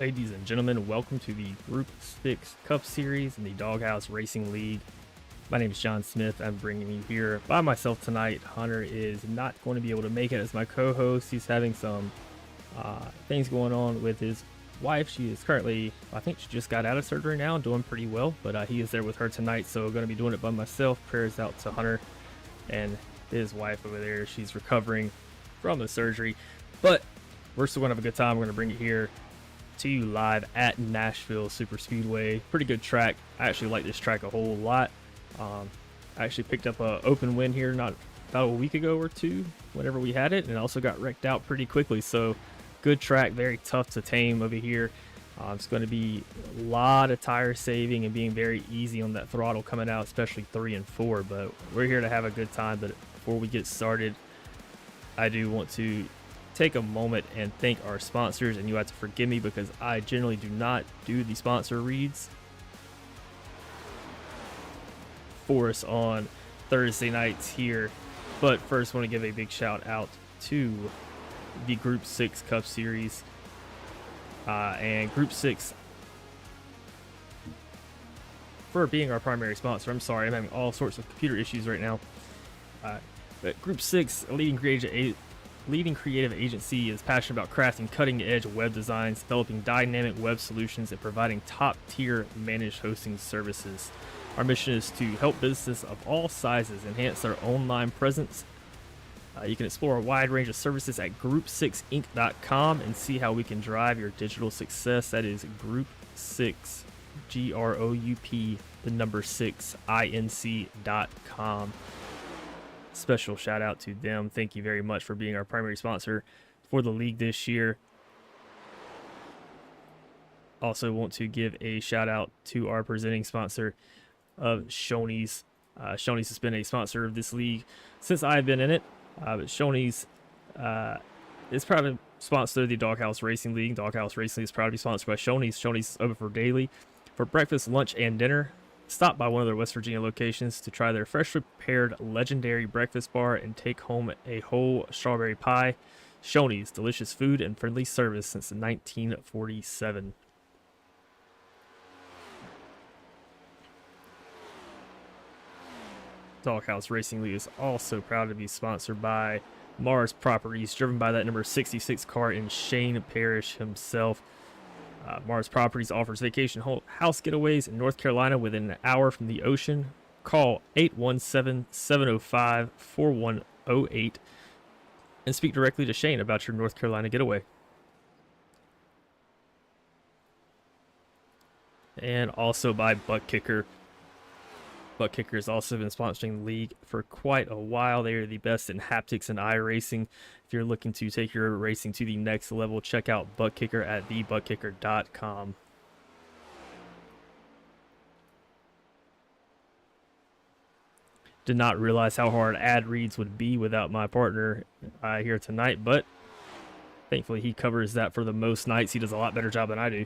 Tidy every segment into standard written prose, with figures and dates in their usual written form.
Ladies and gentlemen, welcome to the Group 6 Cup Series in the Doghouse Racing League. My name is John Smith. I'm bringing you here by myself tonight. Hunter is not going to be able to make it as my co-host. He's having some things going on with his wife. She is currently, I think she just got out of surgery now, doing pretty well, but he is there with her tonight, so I'm going to be doing it by myself. Prayers out to Hunter and his wife over there. She's recovering from the surgery, but we're still going to have a good time. We're going to bring it here to you live at Nashville Superspeedway. Pretty good track. I actually like this track a whole lot. I actually picked up an open win here not about a week ago or two whenever we had it, and also got wrecked out pretty quickly. So good track, very tough to tame over here. It's going to be a lot of tire saving and being very easy on that throttle coming out, especially 3 and 4, but we're here to have a good time. But before we get started, I do want to take a moment and thank our sponsors, and you have to forgive me because I generally do not do the sponsor reads for us on Thursday nights here. But first, I want to give a big shout out to the Group 6 Cup Series and Group 6 for being our primary sponsor. I'm sorry, I'm having all sorts of computer issues right now. But Group 6, a leading creative agency, is passionate about crafting cutting-edge web designs, developing dynamic web solutions, and providing top-tier managed hosting services. Our mission is to help businesses of all sizes enhance their online presence. You can explore a wide range of services at group6inc.com and see how we can drive your digital success. That is Group6, Group, the number 6, inc.com. Special shout out to them. Thank you very much for being our primary sponsor for the league this year. Also want to give a shout out to our presenting sponsor of Shoney's. Shoney's has been a sponsor of this league since I've been in it. But Shoney's is proud to sponsor the Doghouse Racing League. Doghouse Racing League is proud to be sponsored by Shoney's. Shoney's open for daily for breakfast, lunch, and dinner. Stop by one of their West Virginia locations to try their freshly prepared legendary breakfast bar and take home a whole strawberry pie. Shoney's, delicious food and friendly service since 1947. Doghouse Racing League is also proud to be sponsored by Mars Properties, driven by that number 66 car in Shane Parrish himself. Mars Properties offers vacation house getaways in North Carolina within an hour from the ocean. Call 817-705-4108 and speak directly to Shane about your North Carolina getaway. And also by Butt Kicker. Butt Kicker has also been sponsoring the league for quite a while. They are the best in haptics and iRacing. If you're looking to take your racing to the next level, check out Butt Kicker at thebuttkicker.com. Did not realize how hard ad reads would be without my partner here tonight, but thankfully he covers that for the most nights. He does a lot better job than I do.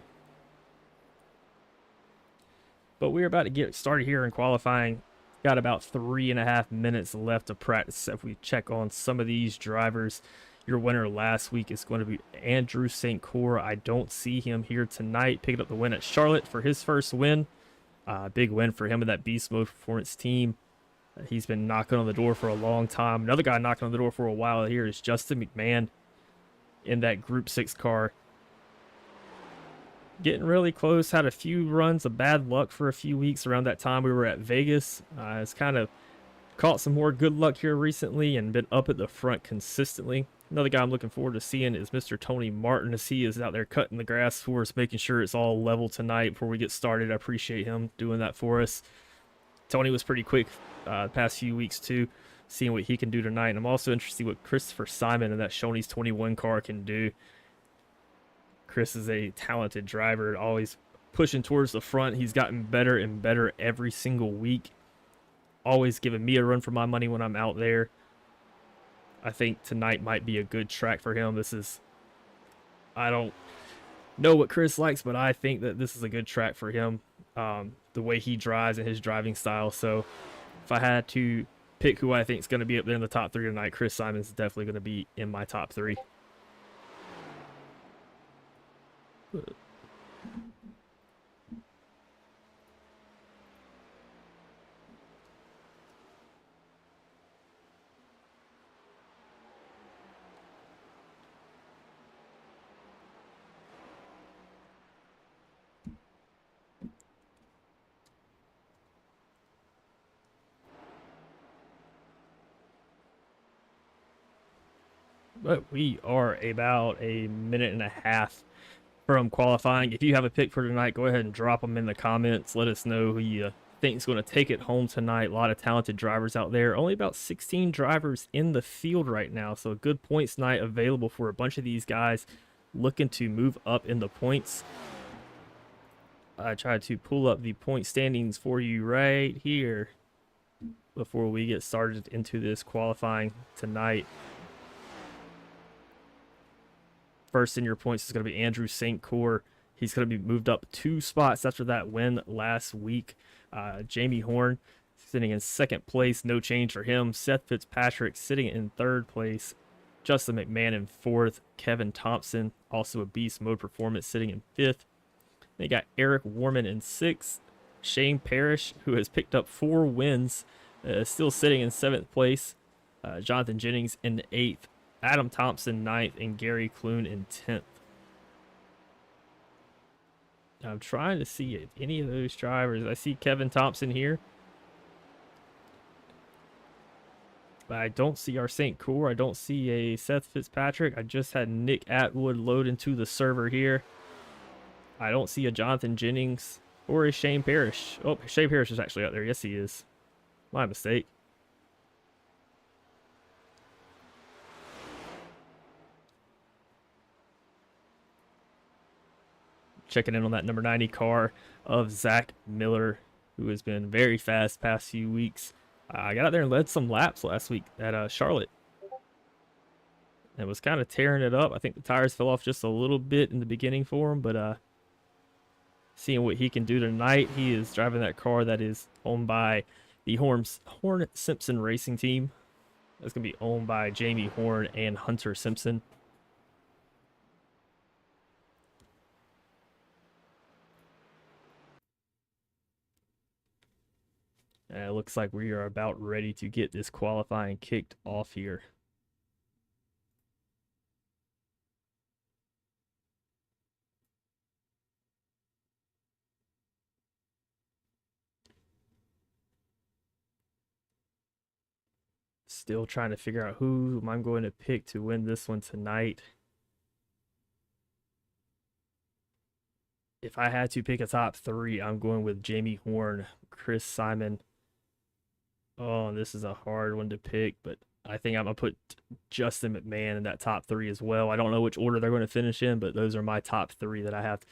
But we're about to get started here in qualifying. Got about 3.5 minutes left to practice. If we check on some of these drivers, your winner last week is going to be Andrew St. Coeur. I don't see him here tonight. Picking up the win at Charlotte for his first win. Big win for him and that Beast Mode Performance team. He's been knocking on the door for a long time. Another guy knocking on the door for a while here is Justin McMahon in that Group 6 car. Getting really close. Had a few runs of bad luck for a few weeks around that time we were at Vegas. It's kind of caught some more good luck here recently and been up at the front consistently. Another guy I'm looking forward to seeing is Mr. Tony Martin, as he is out there cutting the grass for us, making sure it's all level tonight before we get started. I appreciate him doing that for us. Tony was pretty quick the past few weeks too, seeing what he can do tonight. And I'm also interested in what Christopher Simon and that Shoney's 21 car can do. Chris is a talented driver, always pushing towards the front. He's gotten better and better every single week. Always giving me a run for my money when I'm out there. I think tonight might be a good track for him. I don't know what Chris likes, but I think that this is a good track for him. The way he drives and his driving style. So if I had to pick who I think is going to be up there in the top 3 tonight, Chris Simon is definitely going to be in my top 3. But we are about a minute and a half from qualifying. If you have a pick for tonight, go ahead and drop them in the comments. Let us know who you think is going to take it home tonight. A lot of talented drivers out there. Only about 16 drivers in the field right now, so a good points night available for a bunch of these guys looking to move up in the points. I tried to pull up the point standings for you right here before we get started into this qualifying tonight. First in your points is going to be Andrew St. Coeur. He's going to be moved up 2 spots after that win last week. Jamie Horne sitting in 2nd place, no change for him. Seth Fitzpatrick sitting in 3rd place. Justin McMahon in 4th. Kevin Thompson, also a beast mode performance, sitting in 5th. They got Eric Warman in 6th. Shane Parrish, who has picked up 4 wins, still sitting in 7th place. Jonathan Jennings in 8th. Adam Thompson 9th, and Gary Clune in 10th. I'm trying to see if any of those drivers, I see Kevin Thompson here, but I don't see our St. Coeur. I don't see a Seth Fitzpatrick. I just had Nick Atwood load into the server here. I don't see a Jonathan Jennings or a Shane Parrish. Oh, Shane Parrish is actually out there. Yes, he is. My mistake. Checking in on that number 90 car of Zach Miller, who has been very fast past few weeks. I got out there and led some laps last week at Charlotte. And was kind of tearing it up. I think the tires fell off just a little bit in the beginning for him, but seeing what he can do tonight. He is driving that car that is owned by the Horne-Simpson Racing team. That's going to be owned by Jamie Horne and Hunter Simpson. It looks like we are about ready to get this qualifying kicked off here. Still trying to figure out who I'm going to pick to win this one tonight. If I had to pick a top 3, I'm going with Jamie Horne, Chris Simon. Oh, this is a hard one to pick, but I think I'm going to put Justin McMahon in that top 3 as well. I don't know which order they're going to finish in, but those are my top 3 that I have to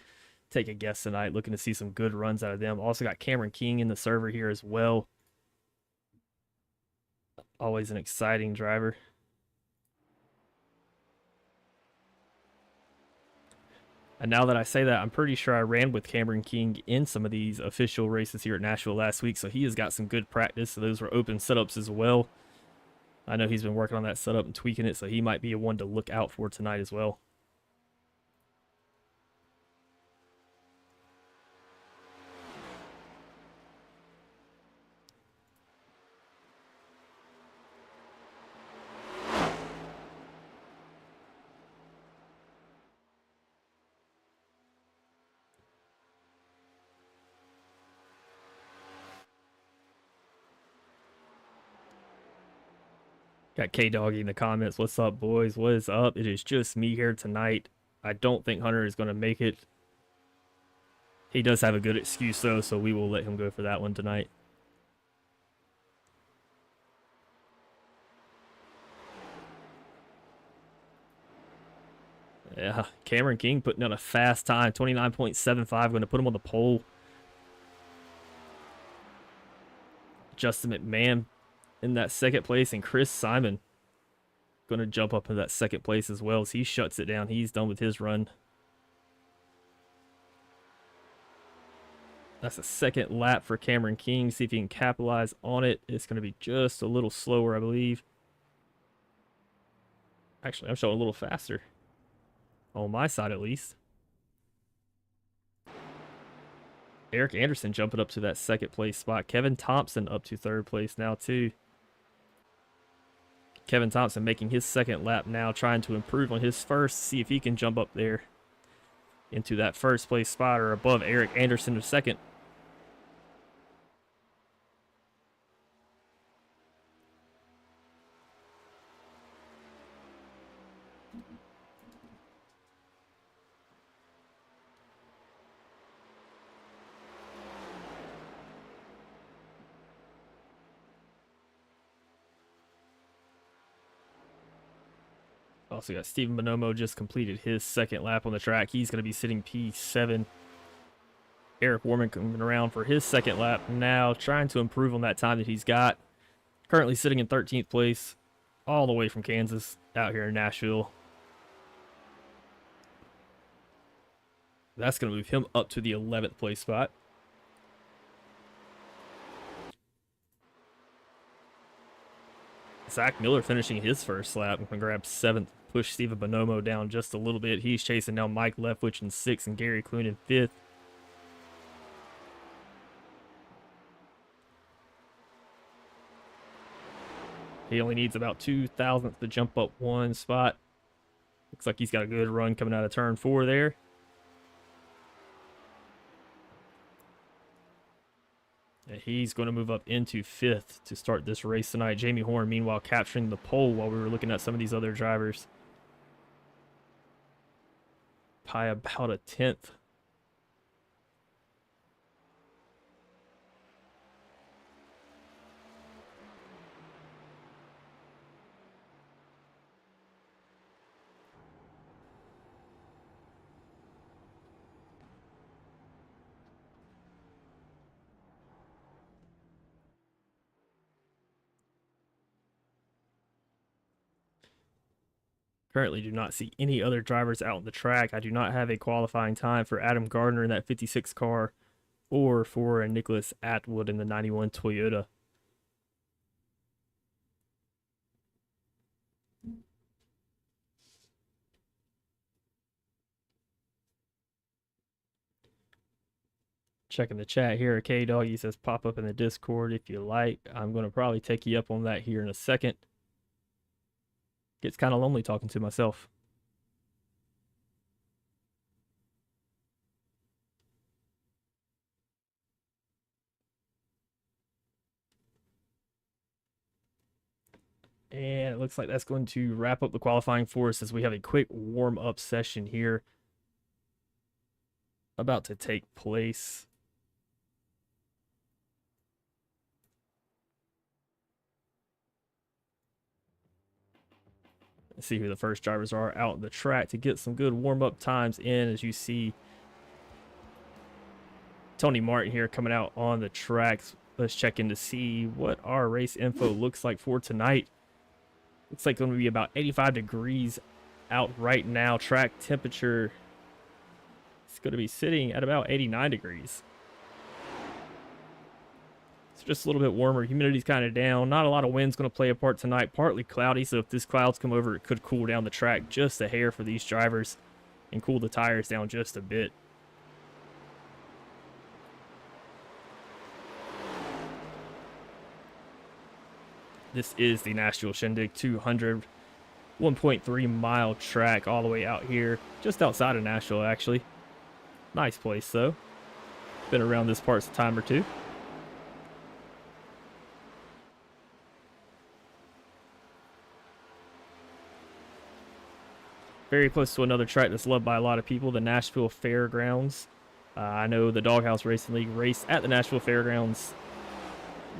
take a guess tonight. Looking to see some good runs out of them. Also got Cameron King in the server here as well. Always an exciting driver. And now that I say that, I'm pretty sure I ran with Cameron King in some of these official races here at Nashville last week, so he has got some good practice. So those were open setups as well. I know he's been working on that setup and tweaking it, so he might be a one to look out for tonight as well. Got K-Doggy in the comments. What's up, boys? What is up? It is just me here tonight. I don't think Hunter is going to make it. He does have a good excuse, though, so we will let him go for that one tonight. Yeah, Cameron King putting out a fast time, 29.75. Going to put him on the pole. Justin McMahon in that 2nd place, and Chris Simon going to jump up into that 2nd place as well as he shuts it down. He's done with his run. That's a 2nd lap for Cameron King. See if he can capitalize on it. It's going to be just a little slower, I believe. Actually, I'm showing a little faster. On my side, at least. Eric Anderson jumping up to that 2nd place spot. Kevin Thompson up to 3rd place now, too. Kevin Thompson making his 2nd lap now, trying to improve on his first. See if he can jump up there into that 1st place spot or above Eric Anderson of 2nd. Also got Steven Bonomo just completed his second lap on the track. He's going to be sitting P7. Eric Warman coming around for his second lap now, trying to improve on that time that he's got. Currently sitting in 13th place, all the way from Kansas, out here in Nashville. That's going to move him up to the 11th place spot. Zach Miller finishing his first lap and grabs 7th. Push Steven Bonomo down just a little bit. He's chasing down Mike Leftwich in 6th and Gary Clune in 5th. He only needs about 2,000th to jump up one spot. Looks like he's got a good run coming out of turn 4 there. And he's going to move up into 5th to start this race tonight. Jamie Horne, meanwhile, capturing the pole while we were looking at some of these other drivers. By about a 10th. Currently do not see any other drivers out on the track. I do not have a qualifying time for Adam Gardner in that 56 car or for Nicholas Atwood in the 91 Toyota. Checking the chat here. K-Doggy says pop up in the Discord if you like. I'm going to probably take you up on that here in a second. Gets kind of lonely talking to myself. And it looks like that's going to wrap up the qualifying for us as we have a quick warm-up session here about to take place. Let's see who the first drivers are out on the track to get some good warm-up times in. As you see Tony Martin here coming out on the tracks. Let's check in to see what our race info looks like for tonight. Looks like going to be about 85 degrees out right now. Track temperature is going to be sitting at about 89 degrees. It's just a little bit warmer. Humidity's kind of down. Not a lot of wind's going to play a part tonight. Partly cloudy, so if this clouds come over, it could cool down the track just a hair for these drivers and cool the tires down just a bit. This is the Nashville Shindig 200, 1.3 mile track all the way out here, just outside of Nashville, actually. Nice place, though. Been around this part a time or two. Very close to another track that's loved by a lot of people, the Nashville Fairgrounds. I know the Doghouse Racing League raced at the Nashville Fairgrounds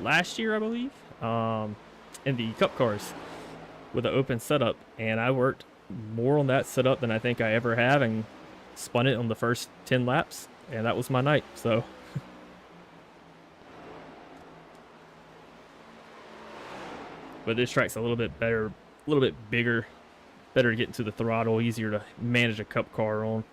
last year, I believe, in the Cup cars with an open setup. And I worked more on that setup than I think I ever have and spun it on the first 10 laps. And that was my night, so. But this track's a little bit better, a little bit bigger. Better to get into the throttle, easier to manage a cup car on.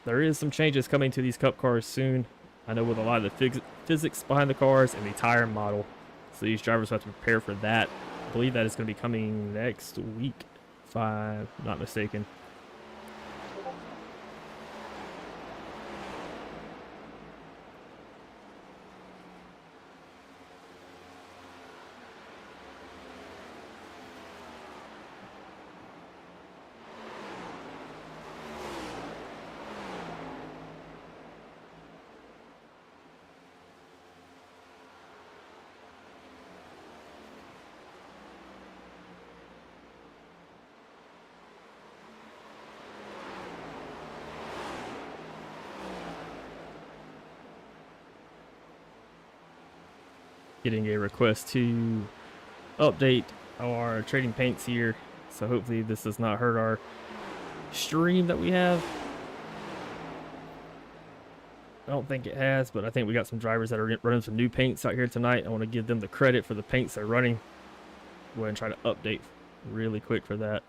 There is some changes coming to these cup cars soon. I know with a lot of the physics behind the cars and the tire model. So these drivers have to prepare for that. I believe that is going to be coming next week, if I'm not mistaken. Getting a request to update our trading paints here so hopefully this does not hurt our stream that we have. I don't think it has, but I think we got some drivers that are running some new paints out here tonight. I want to give them the credit for the paints they're running. Go ahead and try to update really quick for that.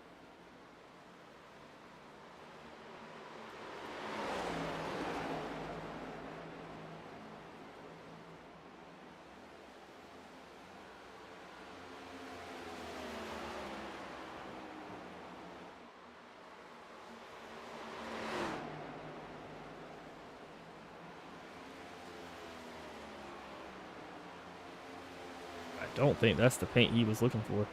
I don't think that's the paint he was looking for.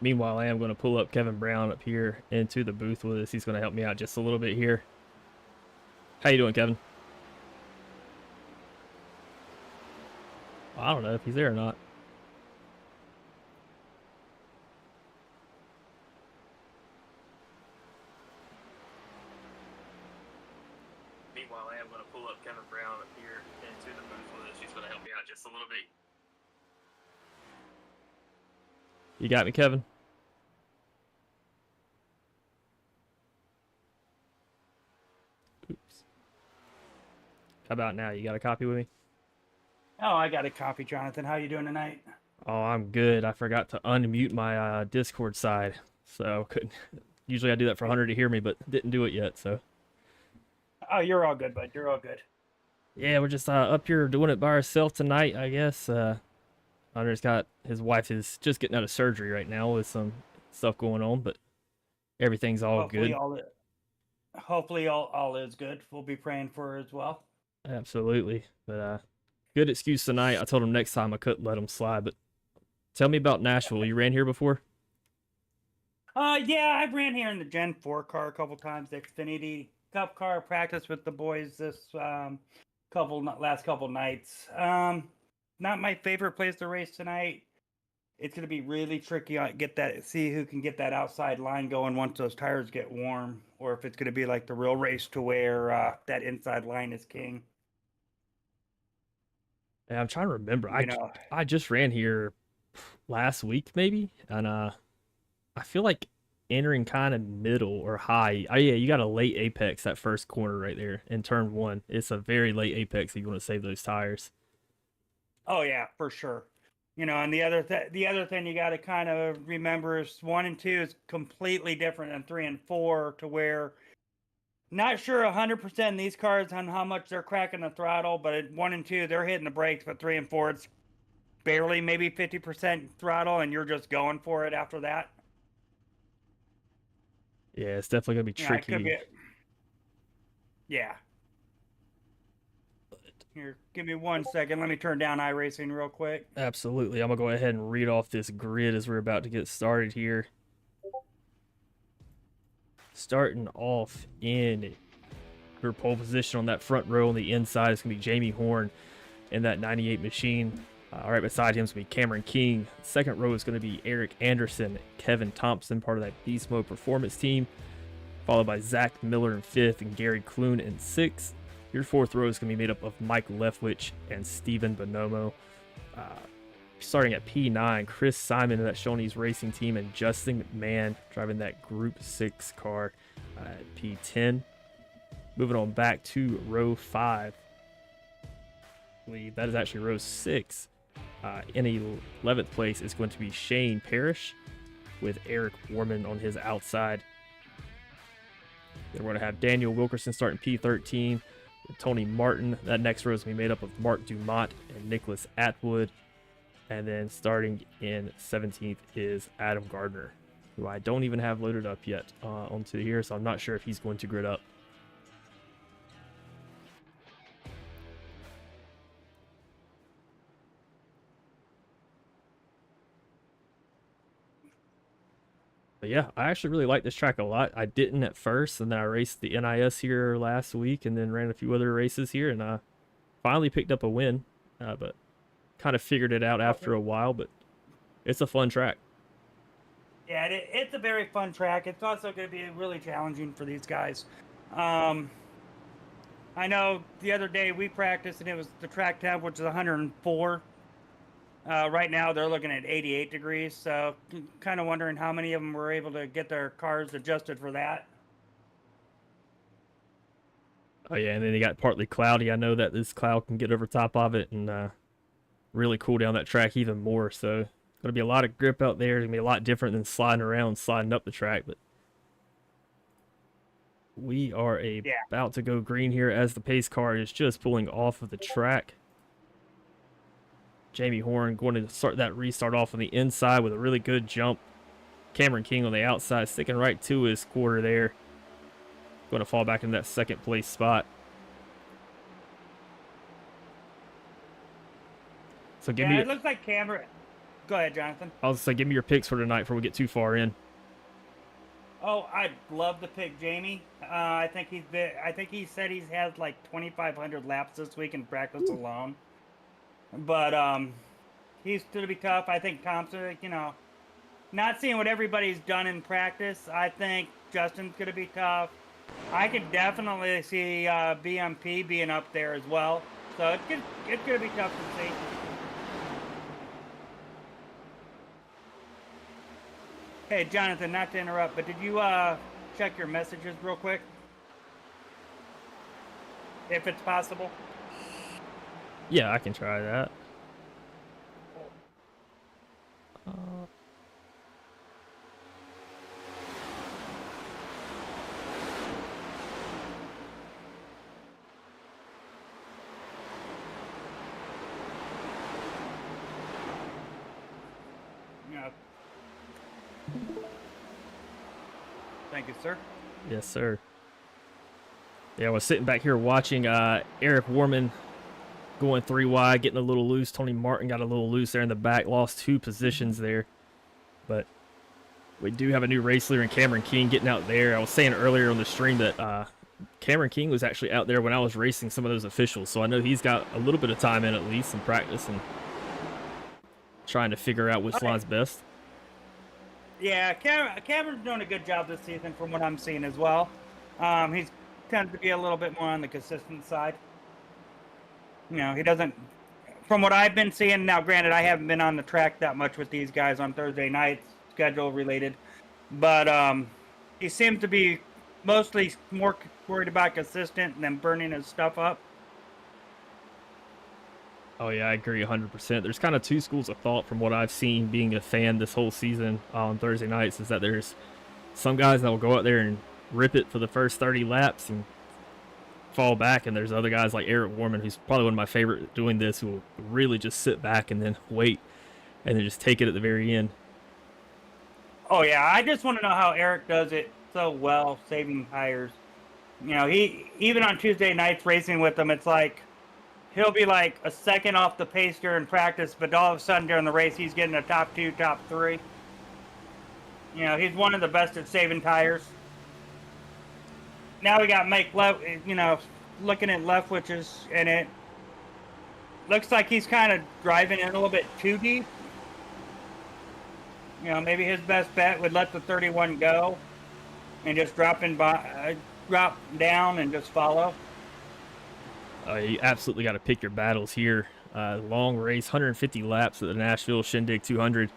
Meanwhile, I am going to pull up Kevin Brown up here into the booth with us. He's going to help me out just a little bit here. How you doing, Kevin? I don't know if he's there or not. Meanwhile, I am going to pull up Kevin Brown up here into the booth with us. He's going to help me out just a little bit. You got me, Kevin? Oops. How about now? You got a copy with me? Oh, I got a copy, Jonathan. How you doing tonight? Oh, I'm good. I forgot to unmute my Discord side, so couldn't. Usually I do that for Hunter to hear me, but didn't do it yet, so. Oh, you're all good, bud. You're all good. Yeah, we're just up here doing it by ourselves tonight, I guess. Hunter's got, his wife is just getting out of surgery right now with some stuff going on, but everything's all Hopefully good. Hopefully all is good. We'll be praying for her as well. Absolutely. But good excuse tonight. I told him next time I couldn't let him slide, but tell me about Nashville. You ran here before? Yeah, I've ran here in the Gen 4 car a couple times, the Xfinity Cup car. Practice with the boys this last couple nights. Not my favorite place to race tonight. It's going to be really tricky on see who can get that outside line going once those tires get warm, or if it's going to be like the real race to where that inside line is king. Yeah, I'm trying to remember. I just ran here last week maybe, and I feel like entering kind of middle or high. Oh yeah, you got a late apex that first corner right there in turn 1. It's a very late apex if you want to save those tires. Oh yeah, for sure. And the other thing you got to kind of remember is 1 and 2 is completely different than 3 and 4, to where not sure 100% in these cars on how much they're cracking the throttle, but at 1 and 2 they're hitting the brakes, but 3 and 4 it's barely maybe 50% throttle, and you're just going for it after that. Yeah, it's definitely gonna be tricky. Yeah. Here, give me 1 second. Let me turn down iRacing real quick. Absolutely. I'm going to go ahead and read off this grid as we're about to get started here. Starting off in your pole position on that front row on the inside is going to be Jamie Horne in that 98 machine. Right beside him is going to be Cameron King. Second row is going to be Eric Anderson, Kevin Thompson, part of that Beast Mode Performance team. Followed by Zach Miller in 5th and Gary Clune in 6th. Your fourth row is going to be made up of Mike Leftwich and Steven Bonomo. Starting at P9, Chris Simon in that Shoney's Racing team, and Justin McMahon driving that Group 6 car at P10. Moving on back to row 5. That is actually row 6. In 11th place is going to be Shane Parrish with Eric Warman on his outside. Then we're going to have Daniel Wilkerson starting P13. Tony Martin. That next row is going to be made up of Mark Dumont and Nicholas Atwood. And then starting in 17th is Adam Gardner, who I don't even have loaded up yet onto here, so I'm not sure if he's going to grid up. But yeah, I actually really like this track a lot. I didn't at first, and then I raced the NIS here last week, and then ran a few other races here, and I finally picked up a win. But kind of figured it out Okay. after a while. But it's a fun track. Yeah, it's a very fun track. It's also going to be really challenging for these guys. I know the other day we practiced and it was the track temp, which is 104. Right now they're looking at 88 degrees, so kind of wondering how many of them were able to get their cars adjusted for that. Oh yeah, and then you got partly cloudy. I know that this cloud can get over top of it and really cool down that track even more. So gonna be a lot of grip out there. It's gonna be a lot different than sliding around, sliding up the track. But we are Yeah. about to go green here as the pace car is just pulling off of the track. Jamie Horne going to start that restart off on the inside with a really good jump. Cameron King on the outside, sticking right to his quarter there. Going to fall back in that second place spot. So give me. It looks like Cameron. Go ahead, Jonathan. I'll say, give me your picks for tonight before we get too far in. Oh, I'd love to pick Jamie. I think he said he's had like 2,500 laps this week in practice alone. But he's going to be tough. I think Thompson, not seeing what everybody's done in practice, I think Justin's going to be tough. I could definitely see BMP being up there as well. So it's going to be tough to see. Hey, Jonathan, not to interrupt, but did you check your messages real quick? If it's possible. Yeah, I can try that. Yeah. Thank you, sir. Yes, sir. Yeah, I was sitting back here watching Eric Warman going 3 wide, getting a little loose. Tony Martin got a little loose there in the back, lost 2 positions there. But we do have a new race leader in Cameron King getting out there. I was saying earlier on the stream that Cameron King was actually out there when I was racing some of those officials. So I know he's got a little bit of time in at least in practice and trying to figure out which line's best. Yeah, Cameron's doing a good job this season from what I'm seeing as well. He's tends to be a little bit more on the consistent side. He doesn't, from what I've been seeing, now granted I haven't been on the track that much with these guys on Thursday nights, schedule related, but he seems to be mostly more worried about consistent than burning his stuff up. Oh yeah, I agree 100%. There's kind of 2 schools of thought from what I've seen being a fan this whole season on Thursday nights, is that there's some guys that will go out there and rip it for the first 30 laps and fall back, and there's other guys like Eric Warman, who's probably one of my favorite doing this, who will really just sit back and then wait and then just take it at the very end. Oh yeah, I just want to know how Eric does it so well, saving tires. He even on Tuesday nights racing with them, it's like he'll be like a second off the pace during practice, but all of a sudden during the race he's getting a top 2, top 3. He's one of the best at saving tires. Now we got Mike looking at Leftwich's, and it looks like he's kind of driving in a little bit too deep. Maybe his best bet would let the 31 go and just drop down and just follow. You absolutely got to pick your battles here. Long race, 150 laps at the Nashville Shindig 200.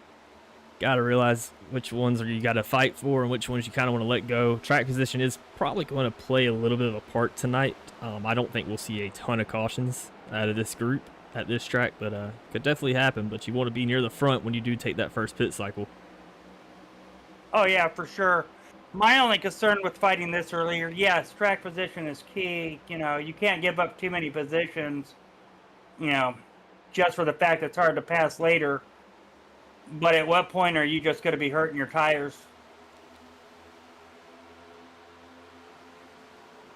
Got to realize which ones you got to fight for and which ones you kind of want to let go. Track position is probably going to play a little bit of a part tonight. I don't think we'll see a ton of cautions out of this group at this track, but could definitely happen. But you want to be near the front when you do take that first pit cycle. Oh yeah, for sure. My only concern with fighting this earlier, yes, track position is key. You can't give up too many positions, just for the fact that it's hard to pass later. But at what point are you just going to be hurting your tires?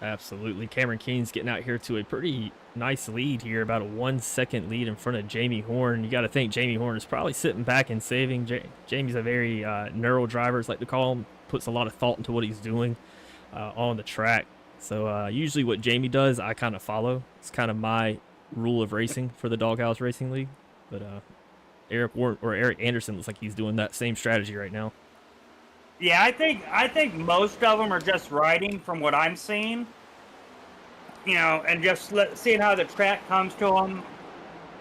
Absolutely. Cameron Keen's getting out here to a pretty nice lead here, about a 1 second lead in front of Jamie Horne. You got to think Jamie Horne is probably sitting back and saving. Jamie's a very neural driver, as like to call him, puts a lot of thought into what he's doing on the track. So usually what Jamie does, I kind of follow. It's kind of my rule of racing for the Doghouse Racing League. But Eric Anderson looks like he's doing that same strategy right now. Yeah, I think most of them are just riding from what I'm seeing, and just seeing how the track comes to them.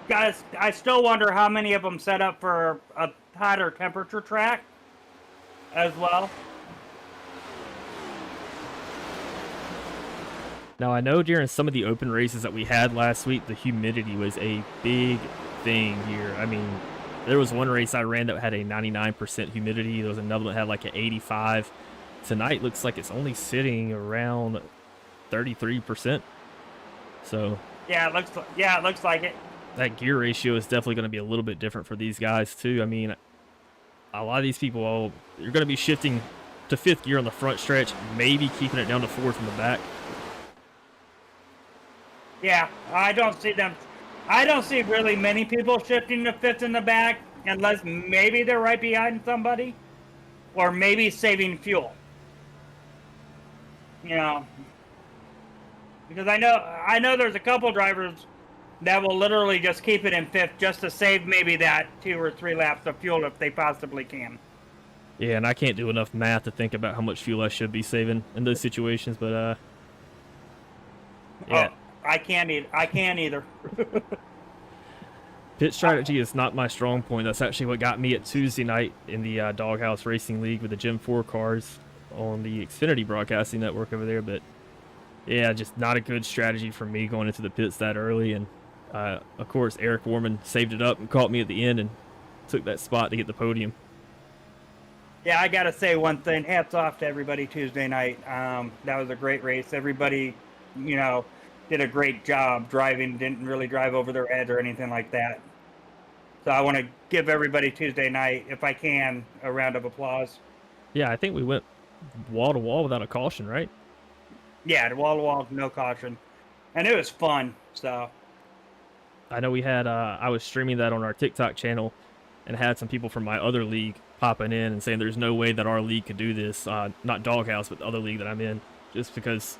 Guys, I still wonder how many of them set up for a hotter temperature track as well. Now, I know during some of the open races that we had last week, the humidity was a big thing here. I mean, there was one race I ran that had a 99% humidity. There was another that had like an 85. Tonight looks like it's only sitting around 33%. So yeah, it looks like it. That gear ratio is definitely going to be a little bit different for these guys too. I mean, a lot of these people, you're going to be shifting to 5th gear on the front stretch, maybe keeping it down to 4th in the back. Yeah, I don't see really many people shifting to 5th in the back, unless maybe they're right behind somebody, or maybe saving fuel. Because I know there's a couple drivers that will literally just keep it in 5th just to save maybe that 2 or 3 laps of fuel if they possibly can. Yeah, and I can't do enough math to think about how much fuel I should be saving in those situations, but yeah. Oh, I can't either. Pit strategy is not my strong point. That's actually what got me at Tuesday night in the Doghouse Racing League with the Gen 4 cars on the Xfinity Broadcasting Network over there. But yeah, just not a good strategy for me going into the pits that early. And of course, Eric Warman saved it up and caught me at the end and took that spot to get the podium. Yeah, I got to say one thing. Hats off to everybody Tuesday night. That was a great race. Everybody, did a great job driving, didn't really drive over their head or anything like that. So I want to give everybody Tuesday night, if I can, a round of applause. Yeah, I think we went wall to wall without a caution, right? Yeah, wall to wall, no caution. And it was fun, so. I know we had, I was streaming that on our TikTok channel and had some people from my other league popping in and saying there's no way that our league could do this. Not Doghouse, but the other league that I'm in, just because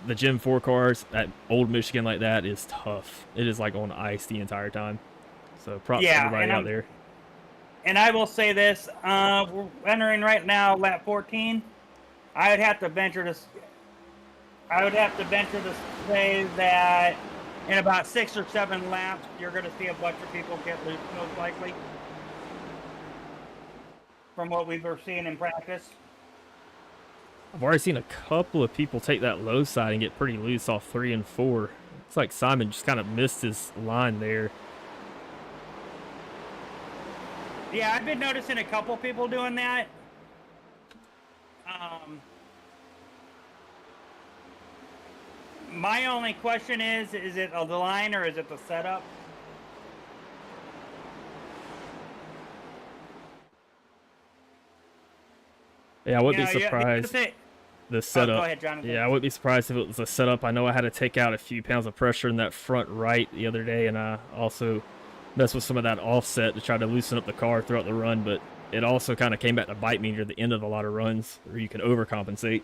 the Gen 4 cars at Old Michigan like that is tough. It is like on ice the entire time. So props to everybody out there. And I will say this, we're entering right now lap 14. I would have to venture to say that in about 6 or 7 laps, you're going to see a bunch of people get loose, most likely, from what we were seeing in practice. I've already seen a couple of people take that low side and get pretty loose off 3 and 4. It's like Simon just kind of missed his line there. Yeah, I've been noticing a couple people doing that. My only question is it the line or is it the setup? Yeah, I wouldn't be surprised. The setup. Go ahead, Jonathan. Yeah, I wouldn't be surprised if it was a setup. I know I had to take out a few pounds of pressure in that front right the other day, and I also messed with some of that offset to try to loosen up the car throughout the run, but it also kind of came back to bite me near the end of a lot of runs where you can overcompensate.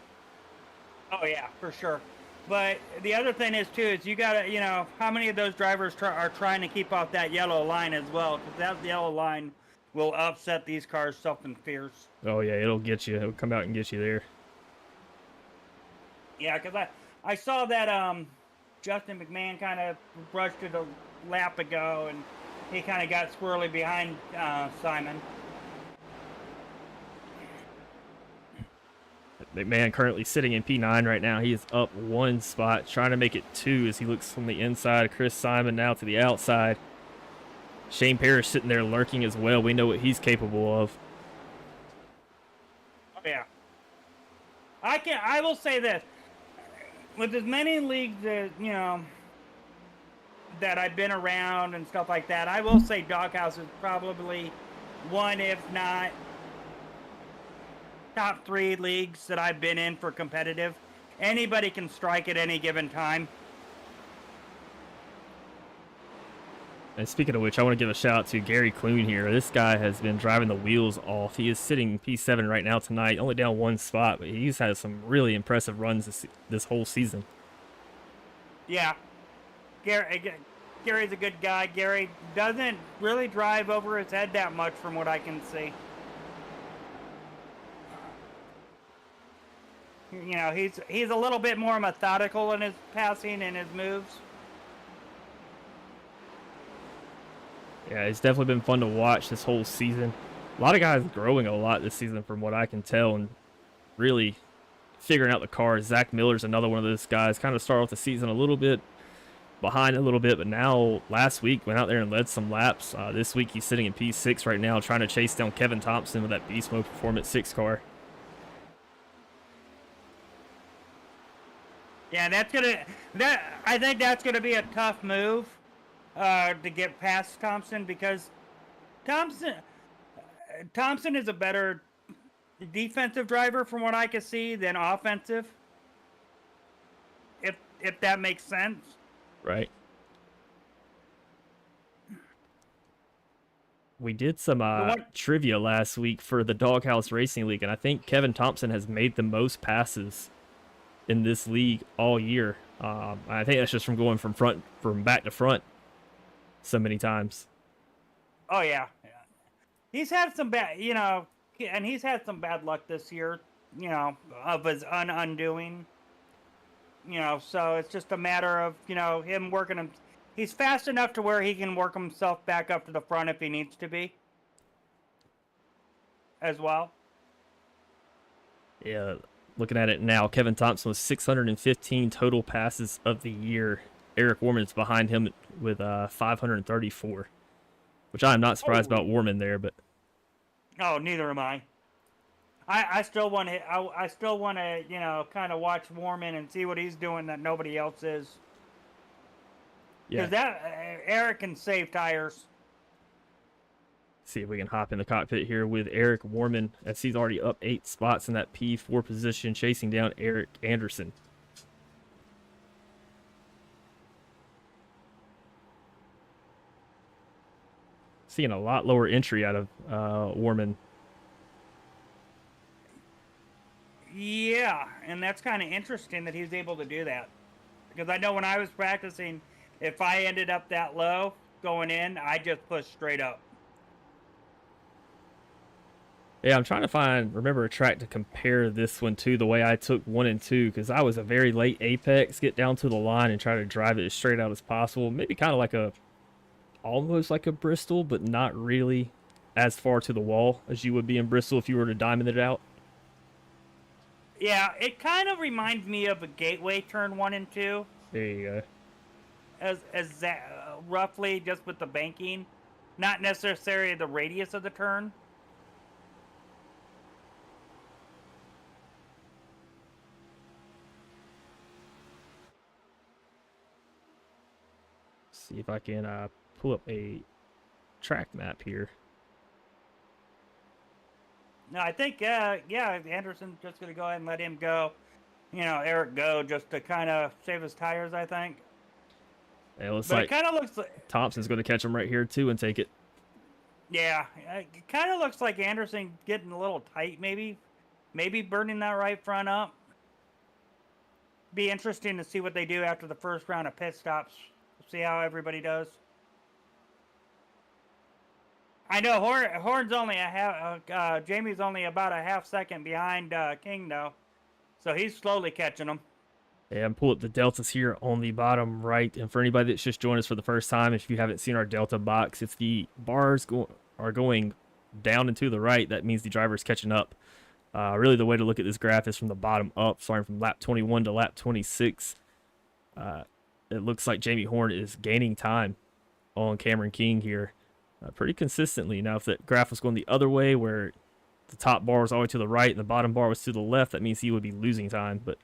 Oh, yeah, for sure. But the other thing is, too, is you got to, how many of those drivers are trying to keep off that yellow line as well? Because that yellow line will upset these cars something fierce. Oh, yeah, it'll get you. It'll come out and get you there. Yeah, because I saw that Justin McMahon kind of brushed it a lap ago, and he kind of got squirrely behind Simon. McMahon currently sitting in P9 right now. He is up 1 spot, trying to make it 2 as he looks from the inside. Chris Simon now to the outside. Shane Parrish sitting there lurking as well. We know what he's capable of. Oh, yeah. I will say this. With as many leagues as, that I've been around and stuff like that, I will say Doghouse is probably one, if not top 3 leagues that I've been in for competitive. anybody can strike at any given time. And speaking of which, I want to give a shout out to Gary Clune here. This guy has been driving the wheels off. He is sitting P7 right now tonight, only down one spot, but he's had some really impressive runs this whole season. Yeah, Gary's a good guy. Gary doesn't really drive over his head that much from what I can see. You know, he's a little bit more methodical in his passing and his moves. Yeah, it's definitely been fun to watch this whole season. A lot of guys growing a lot this season from what I can tell and really figuring out the cars. Zach Miller's another one of those guys. Kind of started off the season a little bit behind a little bit, but now last week went out there and led some laps. This week he's sitting in P6 right now trying to chase down Kevin Thompson with that Beast Mode Performance 6 car. Yeah, I think that's gonna be a tough move to get past Thompson, because Thompson is a better defensive driver from what I can see than offensive. If that makes sense. Right. We did some trivia last week for the Doghouse Racing League, and I think Kevin Thompson has made the most passes in this league all year. I think that's just from going from back to front so many times. Oh yeah. He's had some bad, and he's had some bad luck this year, of his undoing. So it's just a matter of, him working him. He's fast enough to where he can work himself back up to the front if he needs to be. As well. Yeah, looking at it now, Kevin Thompson was 615 total passes of the year. Eric Warman's behind him with 534, which I'm not surprised about Warman there, but. Oh, neither am I. I still want to. I still want to, kind of watch Warman and see what he's doing that nobody else is. Yeah. Because Eric can save tires. See if we can hop in the cockpit here with Eric Warman, as he's already up 8 spots in that P4 position, chasing down Eric Anderson. Seeing a lot lower entry out of Warman. Yeah, and that's kind of interesting that he was able to do that. Because I know when I was practicing, if I ended up that low going in, I just pushed straight up. Yeah, I'm trying to remember a track to compare this one to the way I took 1 and 2, because I was a very late apex, get down to the line and try to drive it as straight out as possible. Maybe kind of like almost like a Bristol, but not really as far to the wall as you would be in Bristol if you were to diamond it out. Yeah, it kind of reminds me of a Gateway turn 1 and 2. There you go. As that, roughly just with the banking, not necessarily the radius of the turn. See if I can pull up a track map here. No, I think, Anderson's just going to go ahead and let him go. Eric go just to kind of save his tires, I think. Yeah, it kind of looks like Thompson's going to catch him right here, too, and take it. Yeah, it kind of looks like Anderson getting a little tight, maybe. Maybe burning that right front up. Be interesting to see what they do after the first round of pit stops. See how everybody does. I know Horne's only Jamie's only about a half second behind King, though. So he's slowly catching them. Yeah, I'm pulling up the deltas here on the bottom right. And for anybody that's just joined us for the first time, if you haven't seen our delta box, if the bars are going down and to the right, that means the driver is catching up. Really, the way to look at this graph is from the bottom up, starting from lap 21 to lap 26. It looks like Jamie Horne is gaining time on Cameron King here pretty consistently. Now, if that graph was going the other way, where the top bar was all the way to the right and the bottom bar was to the left, that means he would be losing time. But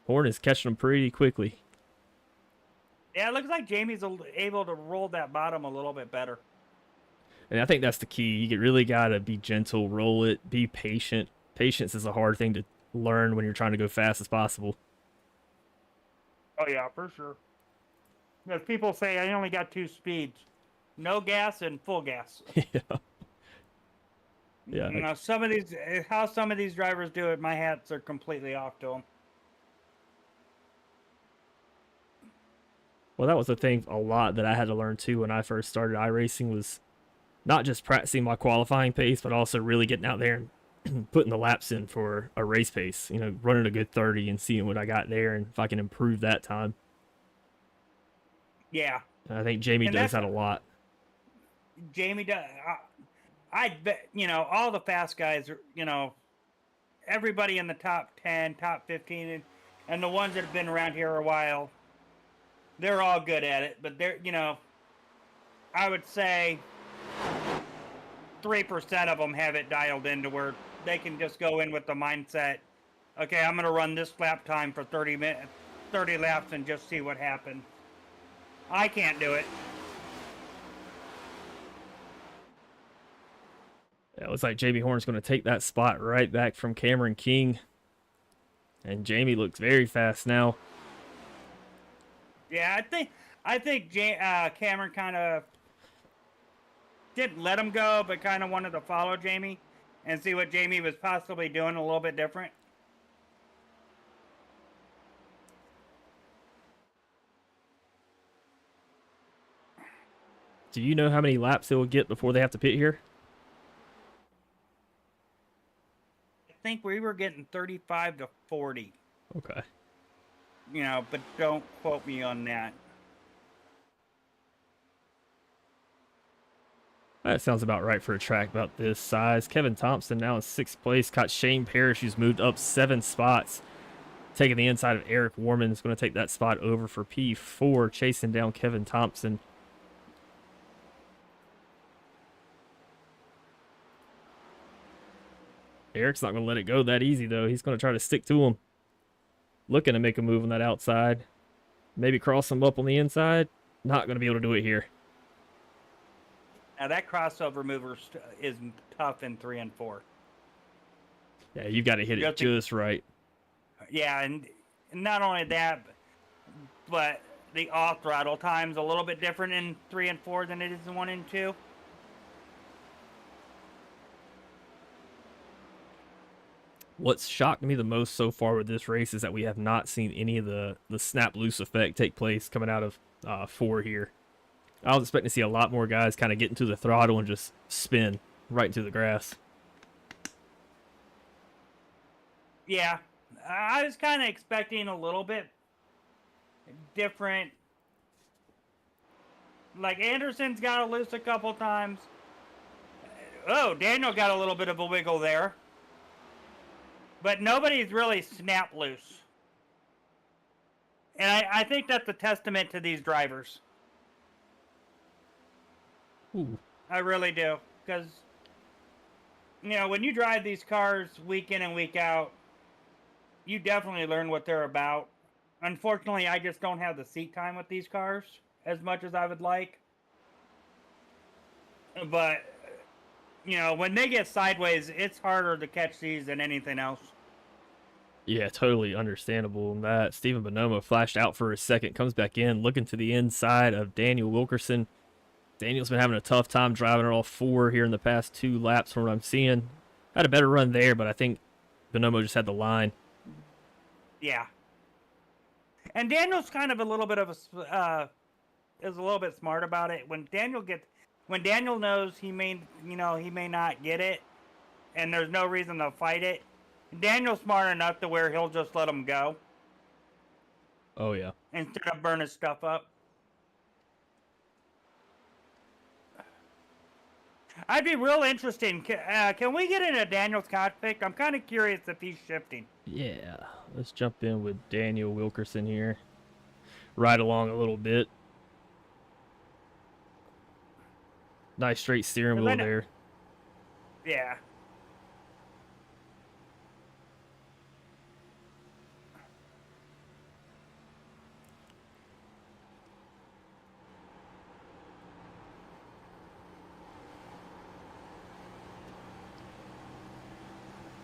Horne is catching him pretty quickly. Yeah, it looks like Jamie's able to roll that bottom a little bit better. And I think that's the key. You really got to be gentle, roll it, be patient. Patience is a hard thing to learn when you're trying to go fast as possible. Oh yeah, for sure. Because people say I only got 2 speeds, no gas and full gas. Yeah. Yeah. You know, how some of these drivers do it, my hats are completely off to them. Well, that was the thing a lot that I had to learn too when I first started iRacing was not just practicing my qualifying pace, but also really getting out there and putting the laps in for a race pace. You know, running a good 30 and seeing what I got there and if I can improve that time. Yeah. And I think Jamie And does that's that a lot. Jamie does. I bet, you know, all the fast guys, you know, everybody in the top 10, top 15, and the ones that have been around here a while, they're all good at it. But they're, you know, I would say 3% of them have it dialed in to where they can just go in with the mindset, okay, I'm going to run this lap time for 30 laps and just see what happens. I can't do it. Yeah, it looks like Jamie Horne's going to take that spot right back from Cameron King. And Jamie looks very fast now. Yeah, I think Cameron kind of didn't let him go, but kind of wanted to follow Jamie and see what Jamie was possibly doing a little bit different. Do you know how many laps they will get before they have to pit here? I think we were getting 35 to 40. Okay. You know, but don't quote me on that. That sounds about right for a track about this size. Kevin Thompson now in 6th place. Caught Shane Parrish, who's moved up 7 spots. Taking the inside of Eric Warman. Is going to take that spot over for P4. Chasing down Kevin Thompson. Eric's not going to let it go that easy, though. He's going to try to stick to him. Looking to make a move on that outside. Maybe cross him up on the inside. Not going to be able to do it here. Now, that crossover mover is tough in 3 and 4. Yeah, you've got to hit it just right. Yeah, and not only that, but the off throttle time's a little bit different in 3 and 4 than it is in 1 and 2. What's shocked me the most so far with this race is that we have not seen any of the snap loose effect take place coming out of 4 here. I was expecting to see a lot more guys kind of get into the throttle and just spin right into the grass. Yeah, I was kind of expecting a little bit different. Like Anderson's got to loose a couple times. Oh, Daniel got a little bit of a wiggle there. But nobody's really snap loose. And I think that's a testament to these drivers. Ooh. I really do. Because, you know, when you drive these cars week in and week out, you definitely learn what they're about. Unfortunately, I just don't have the seat time with these cars as much as I would like. But, you know, when they get sideways, it's harder to catch these than anything else. Yeah, totally understandable in that. Stephen Bonomo flashed out for a second, comes back in, looking to the inside of Daniel Wilkerson. Daniel's been having a tough time driving all 4 here in the past 2 laps from what I'm seeing. Had a better run there, but I think Bonomo just had the line. Yeah. And Daniel's kind of a little bit of a is a little bit smart about it. When Daniel knows he may not get it, and there's no reason to fight it, Daniel's smart enough to where he'll just let him go. Oh, yeah. Instead of burning stuff up. I'd be real interesting. Can we get in a Daniel's cockpit? I'm kind of curious if he's shifting. Yeah. Let's jump in with Daniel Wilkerson here. Ride along a little bit. Nice straight steering wheel there. Yeah.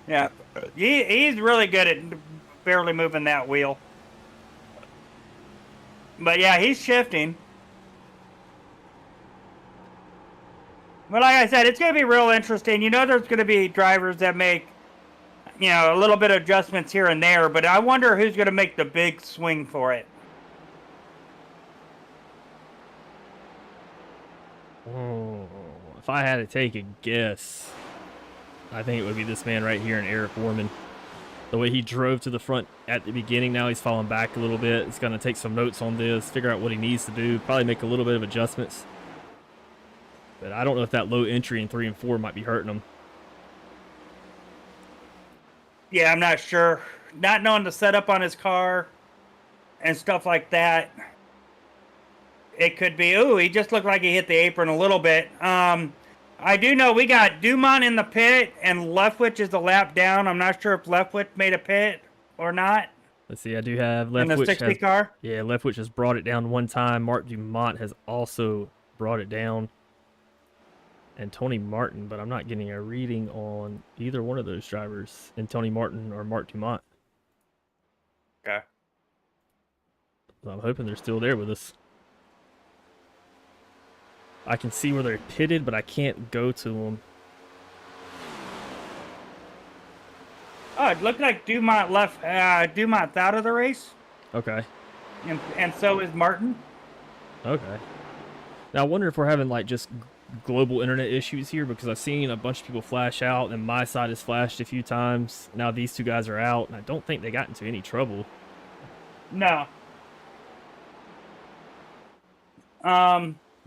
Yeah, he's really good at barely moving that wheel. But yeah, he's shifting. But like I said, it's going to be real interesting. You know, there's going to be drivers that make, you know, a little bit of adjustments here and there, but I wonder who's going to make the big swing for it. Oh, if I had to take a guess, I think it would be this man right here in Eric Warman. The way he drove to the front at the beginning, now he's falling back a little bit. He's going to take some notes on this, figure out what he needs to do, probably make a little bit of adjustments. But I don't know if that low entry in 3 and 4 might be hurting him. Yeah, I'm not sure. Not knowing the setup on his car and stuff like that. It could be, ooh, he just looked like he hit the apron a little bit. I do know we got Dumont in the pit and Leftwich is a lap down. I'm not sure if Leftwich made a pit or not. Let's see, I do have Leftwich. In the 60 car? Yeah, Leftwich has brought it down one time. Mark Dumont has also brought it down. And Tony Martin, but I'm not getting a reading on either one of those drivers in Tony Martin or Mark Dumont. Okay. So I'm hoping they're still there with us. I can see where they're pitted, but I can't go to them. Oh, it looked like Dumont left. Dumont's out of the race. Okay. And so is Martin. Okay. Now I wonder if we're having like just global internet issues here, because I've seen a bunch of people flash out and my side has flashed a few times. Now these two guys are out and I don't think they got into any trouble. No.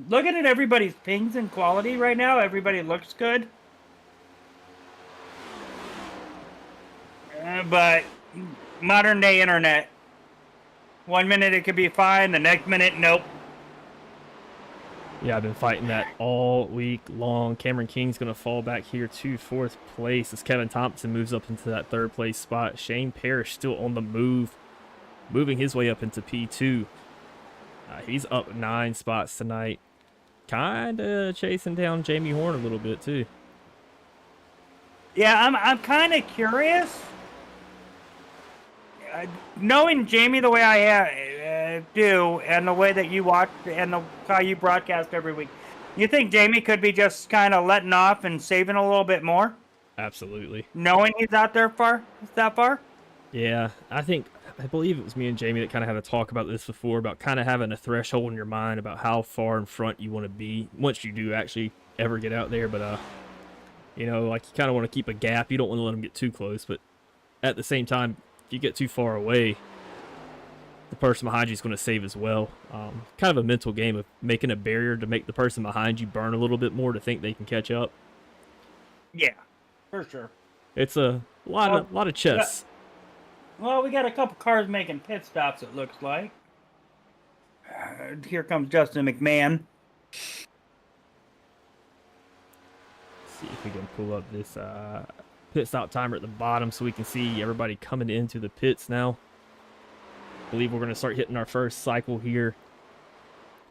Looking at everybody's pings and quality right now, everybody looks good. But modern day internet, 1 minute it could be fine, the next minute, nope. Yeah, I've been fighting that all week long. Cameron King's going to fall back here to 4th place as Kevin Thompson moves up into that 3rd place spot. Shane Parrish still on the move, moving his way up into P2. He's up 9 spots tonight. Kind of chasing down Jamie Horne a little bit, too. Yeah, I'm kind of curious. Knowing Jamie the way I do, and the way that you watch and how you broadcast every week, you think Jamie could be just kind of letting off and saving a little bit more? Absolutely. Knowing he's out there that far? Yeah, I believe it was me and Jamie that kind of had a talk about this before, about kind of having a threshold in your mind about how far in front you want to be once you do actually ever get out there. But, you know, like you kind of want to keep a gap. You don't want to let them get too close, but at the same time, if you get too far away, the person behind you is going to save as well. Kind of a mental game of making a barrier to make the person behind you burn a little bit more to think they can catch up. Yeah, for sure. It's a lot of chess. Well, we got a couple cars making pit stops, it looks like. Here comes Justin McMahon. See if we can pull up this pit stop timer at the bottom so we can see everybody coming into the pits now. I believe we're going to start hitting our first cycle here.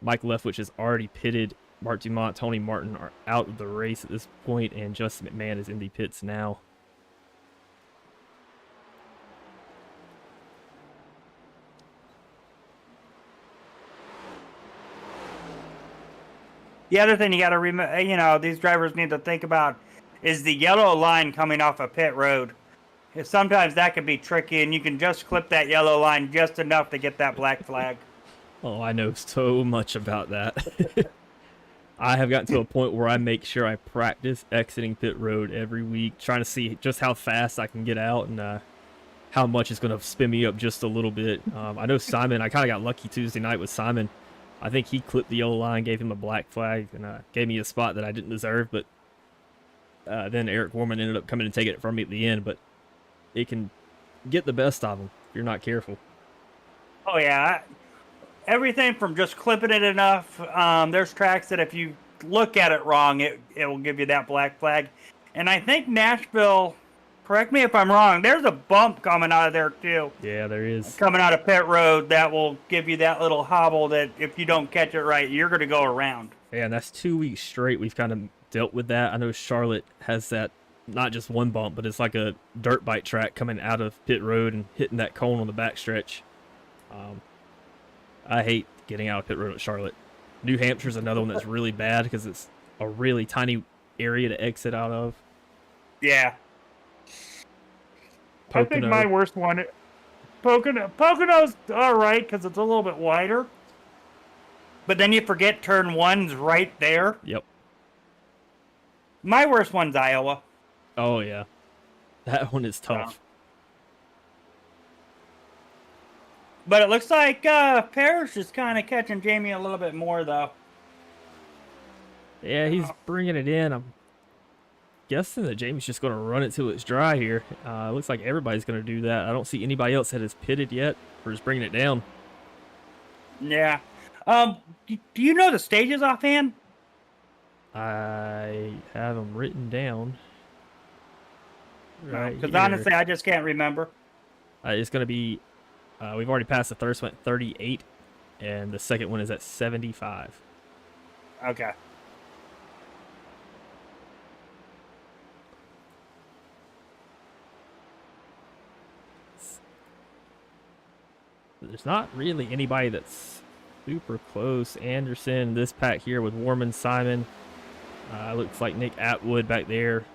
Mike Leftwich is already pitted. Mark Dumont, Tony Martin are out of the race at this point, and Justin McMahon is in the pits now. The other thing you got to remember, you know, these drivers need to think about is the yellow line coming off a pit road. Sometimes that can be tricky, and you can just clip that yellow line just enough to get that black flag. Oh, I know so much about that. I have gotten to a point where I make sure I practice exiting pit road every week, trying to see just how fast I can get out and how much it's going to spin me up just a little bit. I know Simon, I kind of got lucky Tuesday night with Simon. I think he clipped the yellow line, gave him a black flag, and gave me a spot that I didn't deserve. But then Eric Warman ended up coming and taking it from me at the end. But it can get the best of them if you're not careful. Oh, yeah. Everything from just clipping it enough. There's tracks that if you look at it wrong, it will give you that black flag. And I think Nashville, correct me if I'm wrong, there's a bump coming out of there too. Yeah, there is. Coming out of pit road that will give you that little hobble that if you don't catch it right, you're going to go around. Yeah, and that's 2 weeks straight we've kind of dealt with that. I know Charlotte has that, not just one bump, but it's like a dirt bike track coming out of pit road and hitting that cone on the backstretch. I hate getting out of pit road at Charlotte. New Hampshire's another one that's really bad because it's a really tiny area to exit out of. Yeah. Pocono. I think my worst one, Pocono's all right because it's a little bit wider. But then you forget turn 1's right there. Yep. My worst one's Iowa. Oh, yeah. That one is tough. Yeah. But it looks like Parrish is kind of catching Jamie a little bit more, though. Yeah, he's bringing it in. I'm guessing that Jamie's just going to run it till it's dry here. Looks like everybody's going to do that. I don't see anybody else that has pitted yet or is bringing it down. Yeah. Do you know the stages offhand? I have them written down. Right. Because honestly, I just can't remember. It's going to be, we've already passed the first one at 38, and the second one is at 75. Okay. There's not really anybody that's super close. Anderson, this pack here with Warman, Simon. Looks like Nick Atwood back there,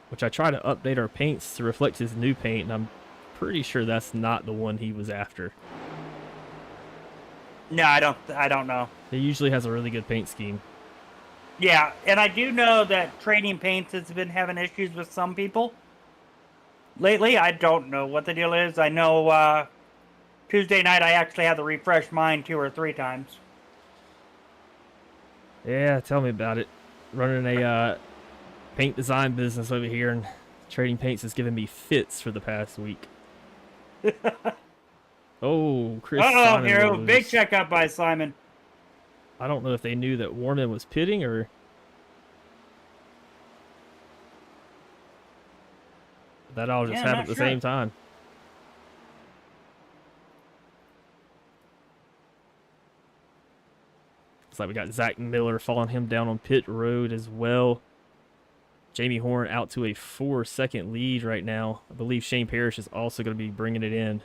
which I try to update our paints to reflect his new paint, and I'm pretty sure that's not the one he was after. No, I don't know. He usually has a really good paint scheme. Yeah, and I do know that Trading Paints has been having issues with some people lately. I don't know what the deal is. I know Tuesday night I actually had to refresh mine 2 or 3 times. Yeah, tell me about it. Running a paint design business over here, and Trading Paints has given me fits for the past week. Oh, Chris Simon here, was... big checkup by Simon. I don't know if they knew that Warman was pitting or... that all just happened at the same time. Looks like we got Zach Miller following him down on pit road as well. Jamie Horne out to a 4-second lead right now. I believe Shane Parrish is also going to be bringing it in.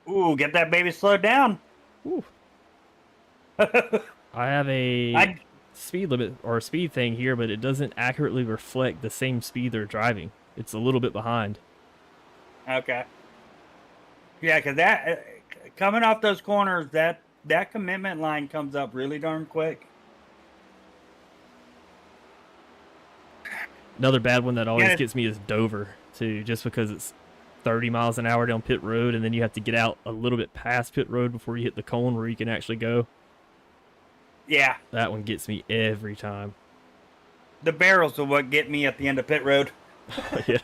Ooh, get that baby slowed down. Ooh. I have a speed limit or speed thing here, but it doesn't accurately reflect the same speed they're driving. It's a little bit behind. Okay. Yeah, because that coming off those corners, that commitment line comes up really darn quick. Another bad one that always gets me is Dover, too, just because it's 30 miles an hour down pit road, and then you have to get out a little bit past pit road before you hit the cone where you can actually go. Yeah. That one gets me every time. The barrels are what get me at the end of pit road. Yeah.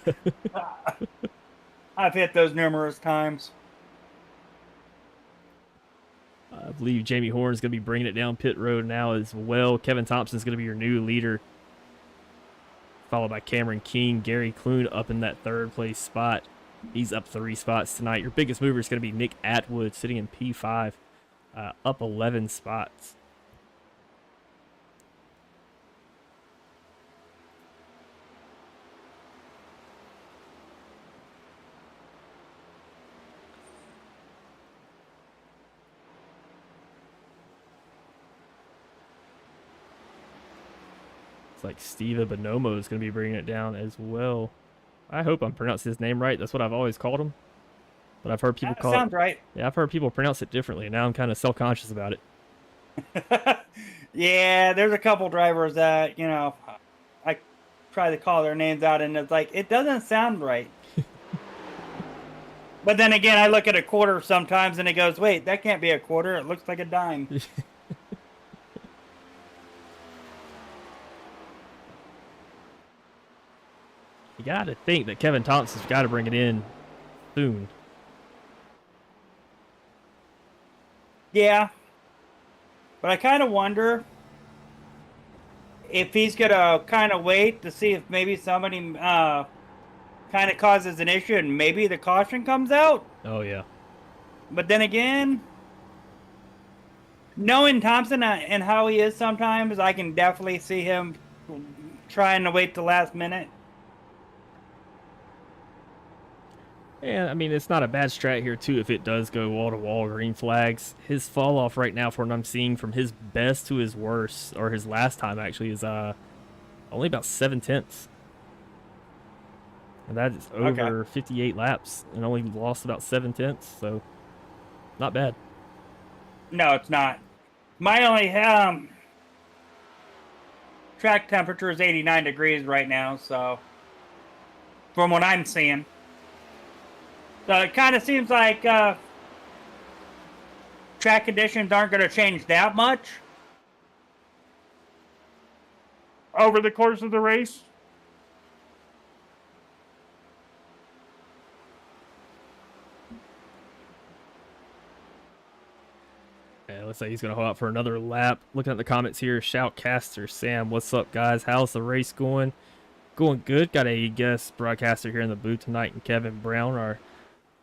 I've hit those numerous times. I believe Jamie Horne is going to be bringing it down pit road now as well. Kevin Thompson is going to be your new leader, followed by Cameron King. Gary Clune up in that 3rd place spot. He's up 3 spots tonight. Your biggest mover is going to be Nick Atwood, sitting in P5, up 11 spots. Like Steve Bonomo is going to be bringing it down as well. I hope I'm pronouncing his name right. That's what I've always called him. But I've heard people call it... Sounds right. Yeah, I've heard people pronounce it differently. Now I'm kind of self-conscious about it. Yeah, there's a couple drivers that, you know, I try to call their names out, and it's like, it doesn't sound right. But then again, I look at a quarter sometimes, and it goes, wait, that can't be a quarter. It looks like a dime. You got to think that Kevin Thompson's got to bring it in soon. Yeah. But I kind of wonder if he's going to kind of wait to see if maybe somebody kind of causes an issue and maybe the caution comes out. Oh, yeah. But then again, knowing Thompson and how he is sometimes, I can definitely see him trying to wait the last minute. And I mean, it's not a bad strat here too if it does go wall to wall green flags. His fall off right now, from what I'm seeing, from his best to his worst, or his last time actually, is only about 7/10. And that is over 58 laps and only lost about 7/10. So not bad. No, it's not. My only track temperature is 89 degrees right now, so from what I'm seeing. So it kind of seems like track conditions aren't going to change that much over the course of the race. Yeah, let's say he's going to hold out for another lap. Looking at the comments here, Shoutcaster Sam, what's up, guys? How's the race going? Going good. Got a guest broadcaster here in the booth tonight, and Kevin Brown,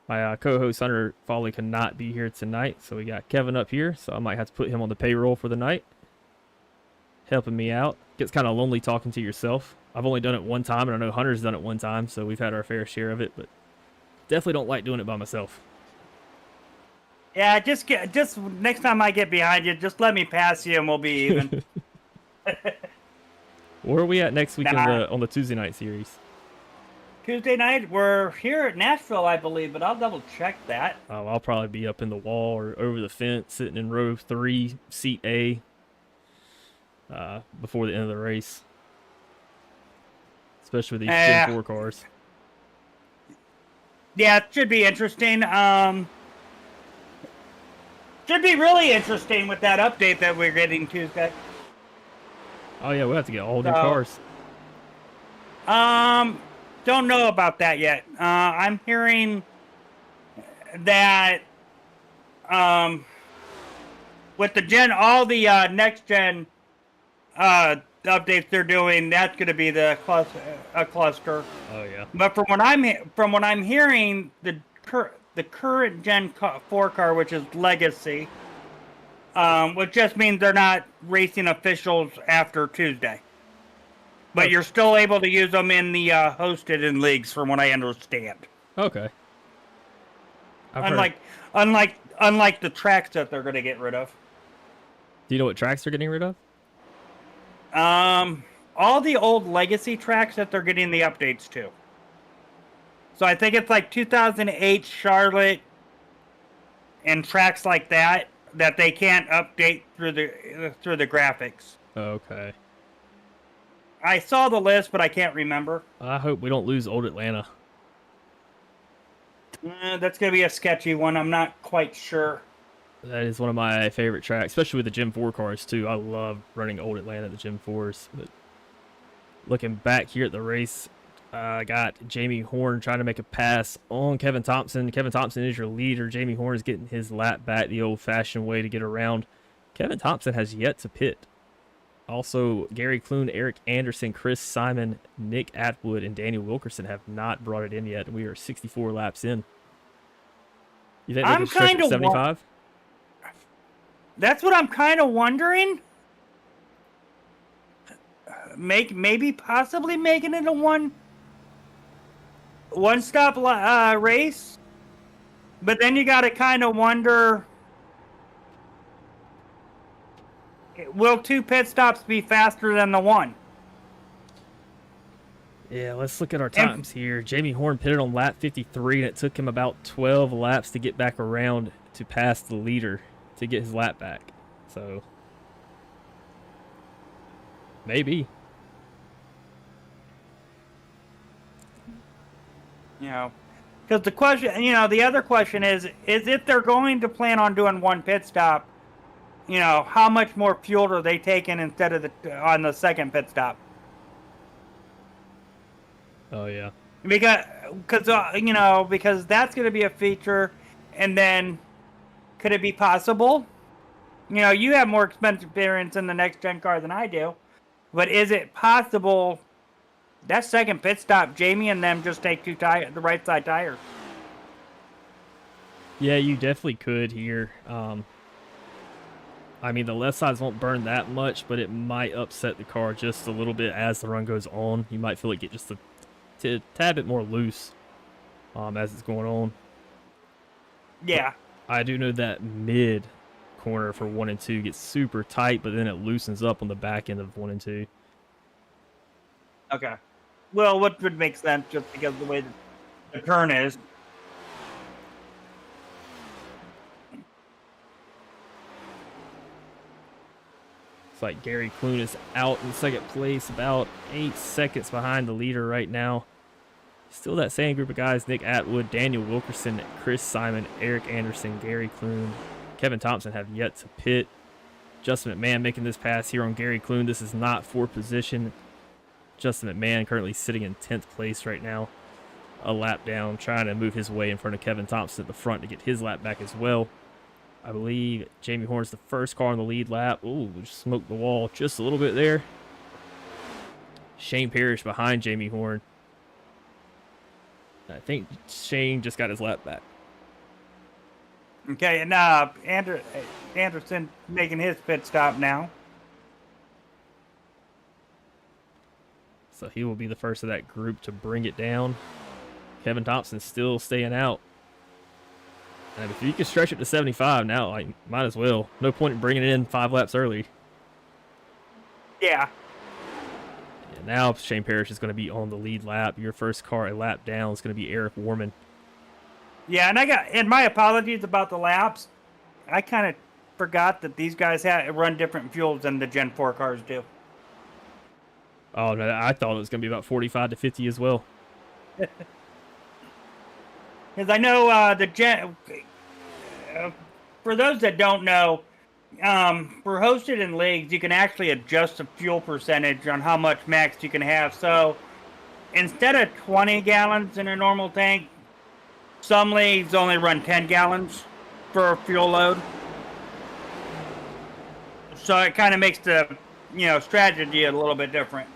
my co-host Hunter Foley could not be here tonight, so we got Kevin up here, so I might have to put him on the payroll for the night, helping me out. Gets kind of lonely talking to yourself. I've only done it one time, and I know Hunter's done it one time, so we've had our fair share of it, but definitely don't like doing it by myself. Yeah, just next time I get behind you, just let me pass you, and we'll be even. Where are we at next week on the Tuesday night series? Tuesday night, we're here at Nashville, I believe, but I'll double check that. Oh, I'll probably be up in the wall or over the fence, sitting in row 3, seat A, before the end of the race. Especially with these Gen 4 cars. Yeah, it should be interesting. Should be really interesting with that update that we're getting Tuesday. Oh yeah, we'll have to get all new cars. Don't know about that yet. I'm hearing that with the all the next gen updates they're doing, that's going to be a cluster. Oh yeah. But from what I'm hearing, the current Gen 4 car, which is Legacy, which just means they're not racing officials after Tuesday. But you're still able to use them in the hosted in leagues, from what I understand. Okay. Unlike the tracks that they're going to get rid of. Do you know what tracks they're getting rid of? All the old legacy tracks that they're getting the updates to. So I think it's like 2008 Charlotte and tracks like that they can't update through the graphics. Okay. I saw the list, but I can't remember. I hope we don't lose Old Atlanta. That's going to be a sketchy one. I'm not quite sure. That is one of my favorite tracks, especially with the Gen 4 cars, too. I love running Old Atlanta at the Gen 4s. But looking back here at the race, I got Jamie Horne trying to make a pass on Kevin Thompson. Kevin Thompson is your leader. Jamie Horne is getting his lap back the old-fashioned way to get around. Kevin Thompson has yet to pit. Also, Gary Clune, Eric Anderson, Chris Simon, Nick Atwood, and Daniel Wilkerson have not brought it in yet. We are 64 laps in. You think they can stretch at 75? That's what I'm kind of wondering. Maybe possibly making it a one-stop race. But then you got to kind of wonder, will 2 pit stops be faster than the 1? Yeah, let's look at our times here. Jamie Horne pitted on lap 53, and it took him about 12 laps to get back around to pass the leader to get his lap back. So, maybe. Because the question, the other question is if they're going to plan on doing 1 pit stop, how much more fuel are they taking instead of on the 2nd pit stop? Oh yeah. Because that's going to be a feature, and then could it be possible? You have more experience in the next gen car than I do, but is it possible that 2nd pit stop, Jamie and them just take the right side tires? Yeah, you definitely could here. I mean, the left sides won't burn that much, but it might upset the car just a little bit as the run goes on. You might feel it get just a tad bit more loose. as it's going on. Yeah. I do know that mid corner for 1 and 2 gets super tight, but then it loosens up on the back end of 1 and 2. Okay. Well, what would make sense just because of the way the turn is. It's like Gary Clune is out in second place, about 8 seconds behind the leader right now. Still that same group of guys: Nick Atwood, Daniel Wilkerson, Chris Simon, Eric Anderson, Gary Clune, Kevin Thompson have yet to pit. Justin McMahon making this pass here on Gary Clune. This is not for position. Justin McMahon currently sitting in 10th place right now, a lap down, trying to move his way in front of Kevin Thompson at the front to get his lap back as well. I believe Jamie Horne's the first car on the lead lap. Ooh, just smoked the wall just a little bit there. Shane Parrish behind Jamie Horne. I think Shane just got his lap back. Okay, and Anderson making his pit stop now. So he will be the first of that group to bring it down. Kevin Thompson's still staying out. And if you can stretch it to 75 now, like, might as well. No point in bringing it in 5 laps early. Yeah. And now Shane Parrish is going to be on the lead lap. Your first car a lap down is going to be Eric Warman. Yeah, and my apologies about the laps. I kind of forgot that these guys run different fuels than the Gen 4 cars do. Oh, no, I thought it was going to be about 45 to 50 as well. Because I know the Gen... for those that don't know, for hosted in leagues, you can actually adjust the fuel percentage on how much max you can have. So instead of 20 gallons in a normal tank, some leagues only run 10 gallons for a fuel load. So it kind of makes the strategy a little bit different.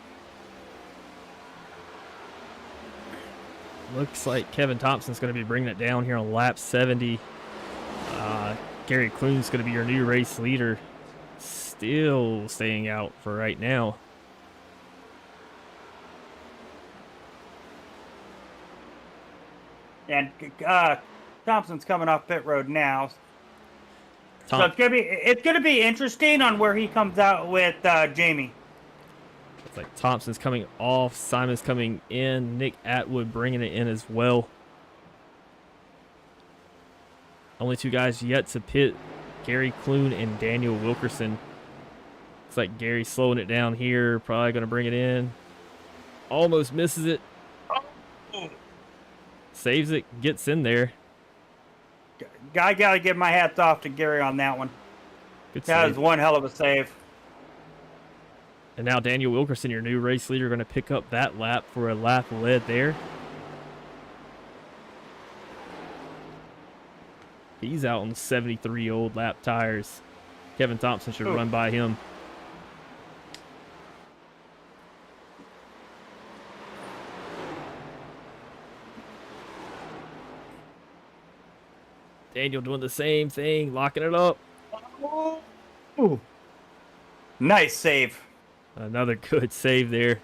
Looks like Kevin Thompson's going to be bringing it down here on lap 70. Gary Clune's going to be your new race leader. Still staying out for right now. And Thompson's coming off pit road now. So it's gonna be interesting on where he comes out with Jamie. It's like Thompson's coming off, Simon's coming in, Nick Atwood bringing it in as well. Only 2 guys yet to pit: Gary Clune and Daniel Wilkerson. Looks like Gary's slowing it down here, probably going to bring it in. Almost misses it. Oh. Saves it, gets in there. I got to give my hats off to Gary on that one. Good that save. was one hell of a save. And now Daniel Wilkerson, your new race leader, going to pick up that lap for a lap led there. He's out on 73 old lap tires. Kevin Thompson should run by him. Daniel doing the same thing, locking it up. Ooh. Nice save. Another good save there.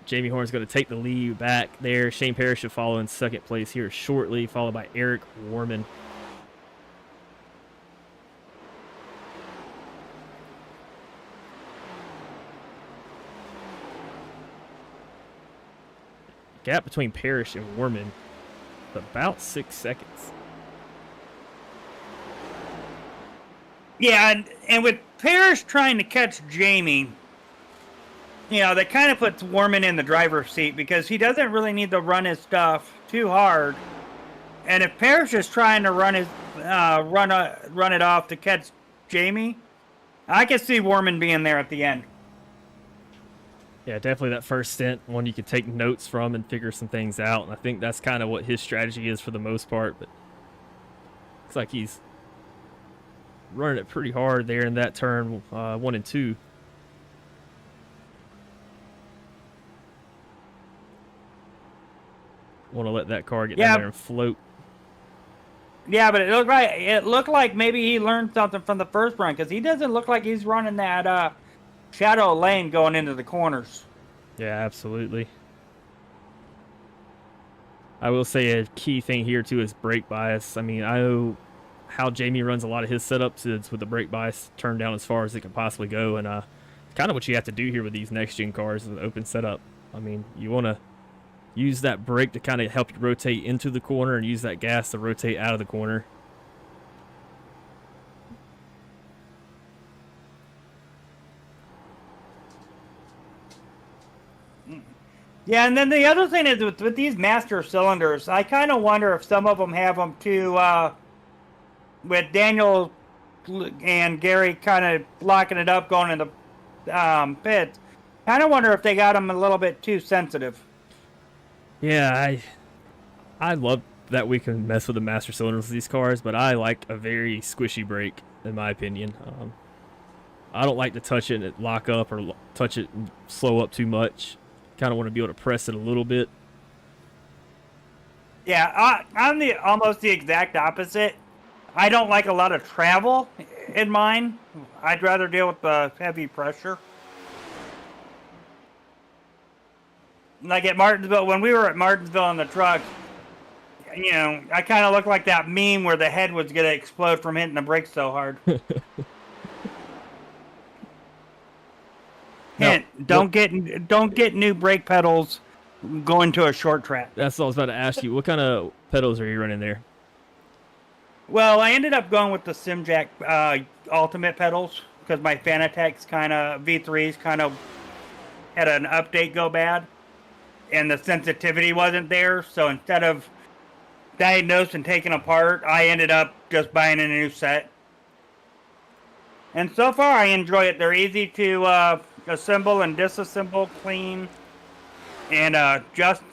Jamie Horne's going to take the lead back there. Shane Parrish should follow in second place here shortly, followed by Eric Warman. Gap between Parrish and Warman, about 6 seconds. Yeah, and with Parrish trying to catch Jamie, that kind of puts Warman in the driver's seat because he doesn't really need to run his stuff too hard. And if Parrish is trying to run it off to catch Jamie, I can see Warman being there at the end. Yeah, definitely that first stint, one you could take notes from and figure some things out. And I think that's kind of what his strategy is for the most part. But looks like he's running it pretty hard there in that turn 1 and 2. Want to let that car get down there and float. Yeah, but it looked like maybe he learned something from the first run because he doesn't look like he's running that shadow lane going into the corners. Yeah, absolutely. I will say a key thing here too is brake bias. I mean, I know how Jamie runs a lot of his setups is with the brake bias turned down as far as it can possibly go, and kind of what you have to do here with these next gen cars with an open setup. I mean, you want to use that brake to kind of help you rotate into the corner and use that gas to rotate out of the corner. Yeah, and then the other thing is with these master cylinders, I kind of wonder if some of them have them too, with Daniel and Gary kind of locking it up going in the pits. Kind of wonder if they got them a little bit too sensitive. Yeah, I love that we can mess with the master cylinders with these cars, but I like a very squishy brake, in my opinion. I don't like to touch it and it lock up or touch it and slow up too much. Kind of want to be able to press it a little bit. Yeah, I'm almost the exact opposite. I don't like a lot of travel in mine. I'd rather deal with the heavy pressure. Like at Martinsville, when we were at Martinsville on the truck, you know, I kind of looked like that meme where the head was going to explode from hitting the brakes so hard. Hint, don't get new brake pedals going to a short track. That's what I was about to ask you. What kind of pedals are you running there? Well, I ended up going with the Simjack Ultimate pedals because my Fanatec's kind of V3s kind of had an update go bad, and the sensitivity wasn't there. So instead of diagnosed and taken apart, I ended up just buying a new set. And so far, I enjoy it. They're easy to assemble and disassemble, clean, and just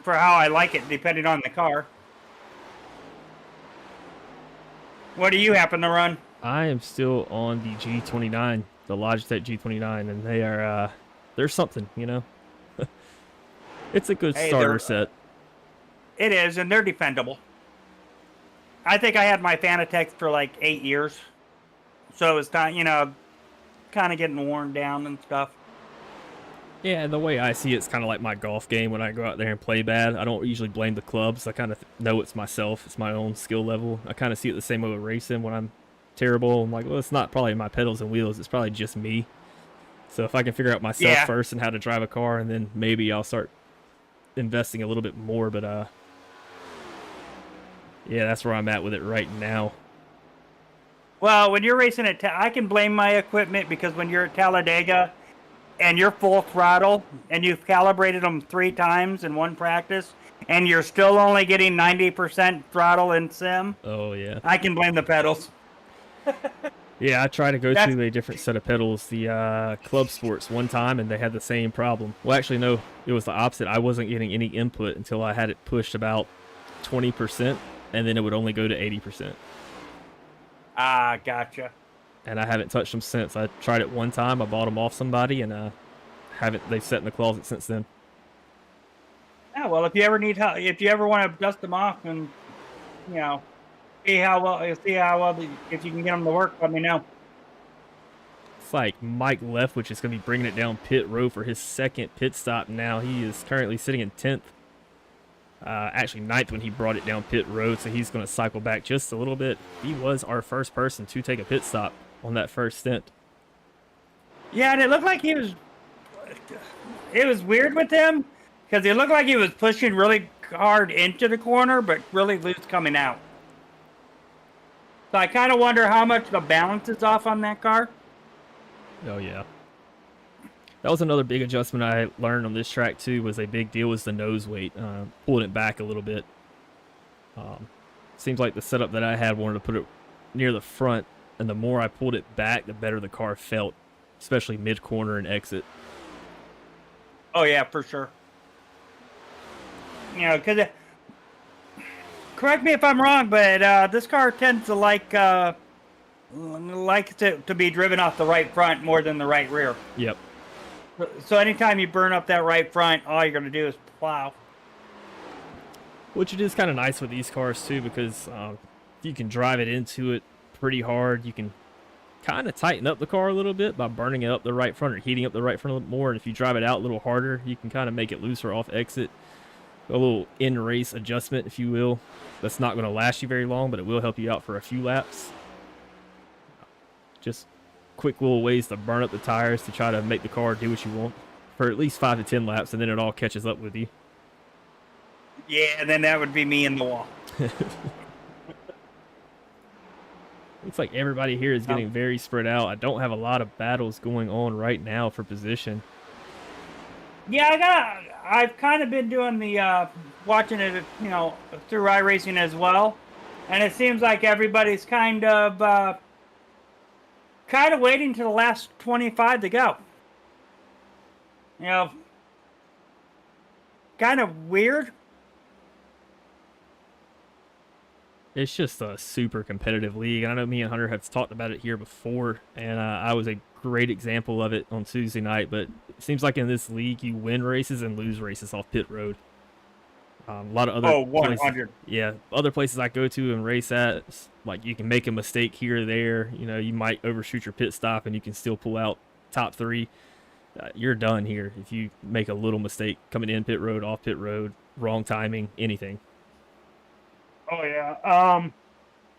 for how I like it, depending on the car. What do you happen to run? I am still on the G29, the Logitech G29, and they are they're something, you know. It's a good starter set. It is, and they're defendable. I think I had my Fanatec for like 8 years, so it's time, you know, kind of getting worn down and stuff. Yeah, and the way I see it's kind of like my golf game when I go out there and play bad. I don't usually blame the clubs. I kind of know it's myself. It's my own skill level. I kind of see it the same way with racing when I'm terrible. I'm like, well, it's not probably my pedals and wheels. It's probably just me. So if I can figure out myself first and how to drive a car, and then maybe I'll start investing a little bit more. But yeah, that's where I'm at with it right now. Well, when you're racing at, I can blame my equipment because when you're at Talladega and you're full throttle and you've calibrated them 3 times in one practice and you're still only getting 90% throttle in sim. Oh yeah. I can blame the pedals. Yeah, I tried to go to a different set of pedals, the Club Sports, one time, and they had the same problem. Well, actually, no, it was the opposite. I wasn't getting any input until I had it pushed about 20%, and then it would only go to 80%. Ah, gotcha. And I haven't touched them since. I tried it one time. I bought them off somebody, and haven't. They've sat in the closet since then. Yeah, well, if you ever need help, if you ever want to dust them off and, you know, see how well, if you can get them to work, let me know. It's like Mike Leftwich is going to be bringing it down pit road for his second pit stop now. He is currently sitting in 10th. Actually 9th when he brought it down pit road, so he's going to cycle back just a little bit. He was our first person to take a pit stop on that first stint. Yeah, and it looked like he was... It was weird with him, because it looked like he was pushing really hard into the corner, but really loose coming out. So I kind of wonder how much the balance is off on that car. Oh, yeah. That was another big adjustment I learned on this track, too, was a big deal was the nose weight, pulling it back a little bit. Seems like the setup that I had wanted to put it near the front, and the more I pulled it back, the better the car felt, especially mid-corner and exit. Oh, yeah, for sure. You know, because... Correct me if I'm wrong, but this car tends to like to be driven off the right front more than the right rear. Yep. So anytime you burn up that right front, all you're going to do is plow. Which it is kind of nice with these cars too, because you can drive it into it pretty hard. You can kind of tighten up the car a little bit by burning it up the right front or heating up the right front a little more. And if you drive it out a little harder, you can kind of make it looser off exit. A little in-race adjustment, if you will. That's not going to last you very long, but it will help you out for a few laps. Just quick little ways to burn up the tires to try to make the car do what you want for at least 5 to 10 laps, and then it all catches up with you. Yeah, and then that would be me in the wall. Looks like everybody here is getting very spread out. I don't have a lot of battles going on right now for position. Yeah, I've kind of been doing the watching it, you know, through iRacing as well, and it seems like everybody's kind of waiting to the last 25 to go. You know, kind of weird. It's just a super competitive league. I know me and Hunter have talked about it here before, and I was a great example of it on Tuesday night, but it seems like in this league, you win races and lose races off pit road. A lot of other 100. places, yeah, other places I go to and race at, like you can make a mistake here or there. You know, you might overshoot your pit stop and you can still pull out top 3. You're done here if you make a little mistake coming in pit road, off pit road, wrong timing, anything. Oh yeah.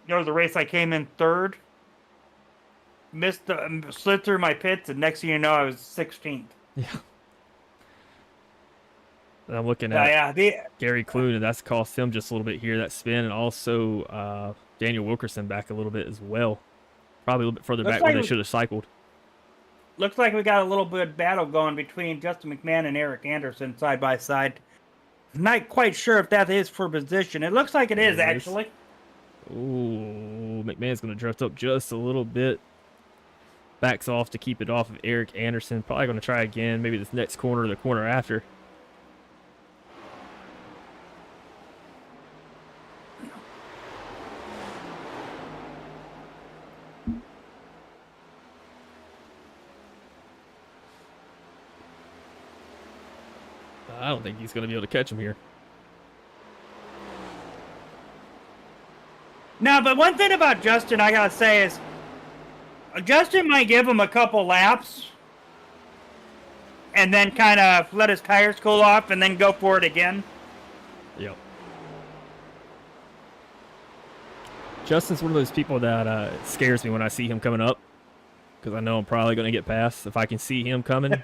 There was a race I came in 3rd, slid through my pits, and next thing you know, I was 16th. Yeah. And I'm looking at Gary Clune, and that's cost him just a little bit here, that spin, and also Daniel Wilkerson back a little bit as well. Probably a little bit further back where they should have cycled. Looks like we got a little bit of battle going between Justin McMahon and Eric Anderson side by side. Not quite sure if that is for position. It looks like it is, actually. Ooh, McMahon's going to drift up just a little bit. Backs off to keep it off of Eric Anderson. Probably going to try again, maybe this next corner or the corner after. I don't think he's going to be able to catch him here. No, but one thing about Justin I got to say is Justin might give him a couple laps and then kind of let his tires cool off and then go for it again. Yep. Justin's one of those people that scares me when I see him coming up, because I know I'm probably going to get past. If I can see him coming,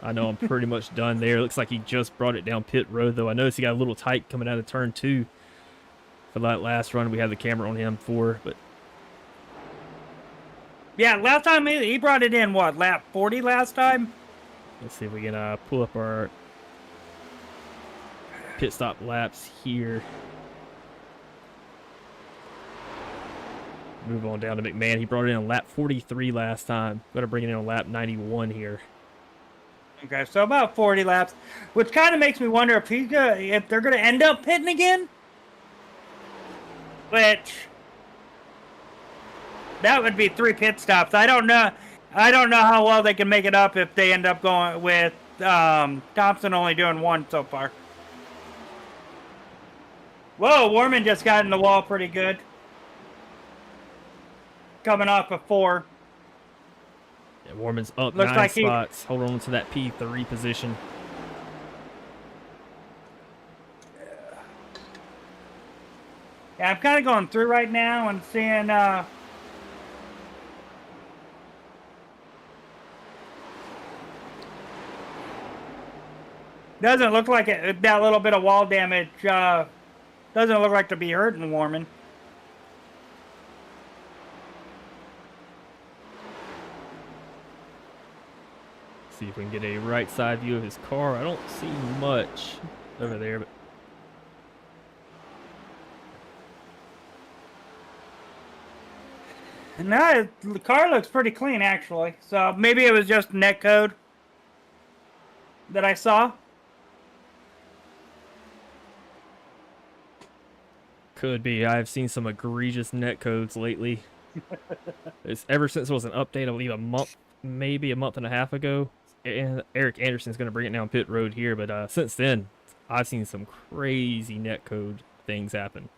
I know I'm pretty much done there. Looks like he just brought it down pit road, though. I noticed he got a little tight coming out of turn 2 for that last run we had the camera on him for. But yeah, last time he brought it in, what, lap 40 last time? Let's see if we can pull up our pit stop laps here. Move on down to McMahon. He brought it in on lap 43 last time. Got to bring it in on lap 91 here. Okay, so about 40 laps, which kind of makes me wonder if they're gonna end up pitting again. Which that would be 3 pit stops. I don't know how well they can make it up if they end up going with Thompson only doing 1 so far. Whoa, Warman just got in the wall pretty good. Coming off of 4. Yeah, Warman's up Looks 9 like spots. Hold on to that P3 position. Yeah, I'm kind of going through right now and seeing doesn't look like that little bit of wall damage doesn't look like to be hurting Warman. See if we can get a right side view of his car. I don't see much over there, but no, the car looks pretty clean actually. So maybe it was just net code that I saw. could be. I've seen some egregious net codes lately. It's ever since it was an update, I believe maybe a month and a half ago. And Eric Anderson's going to bring it down pit road here, but since then, I've seen some crazy net code things happen.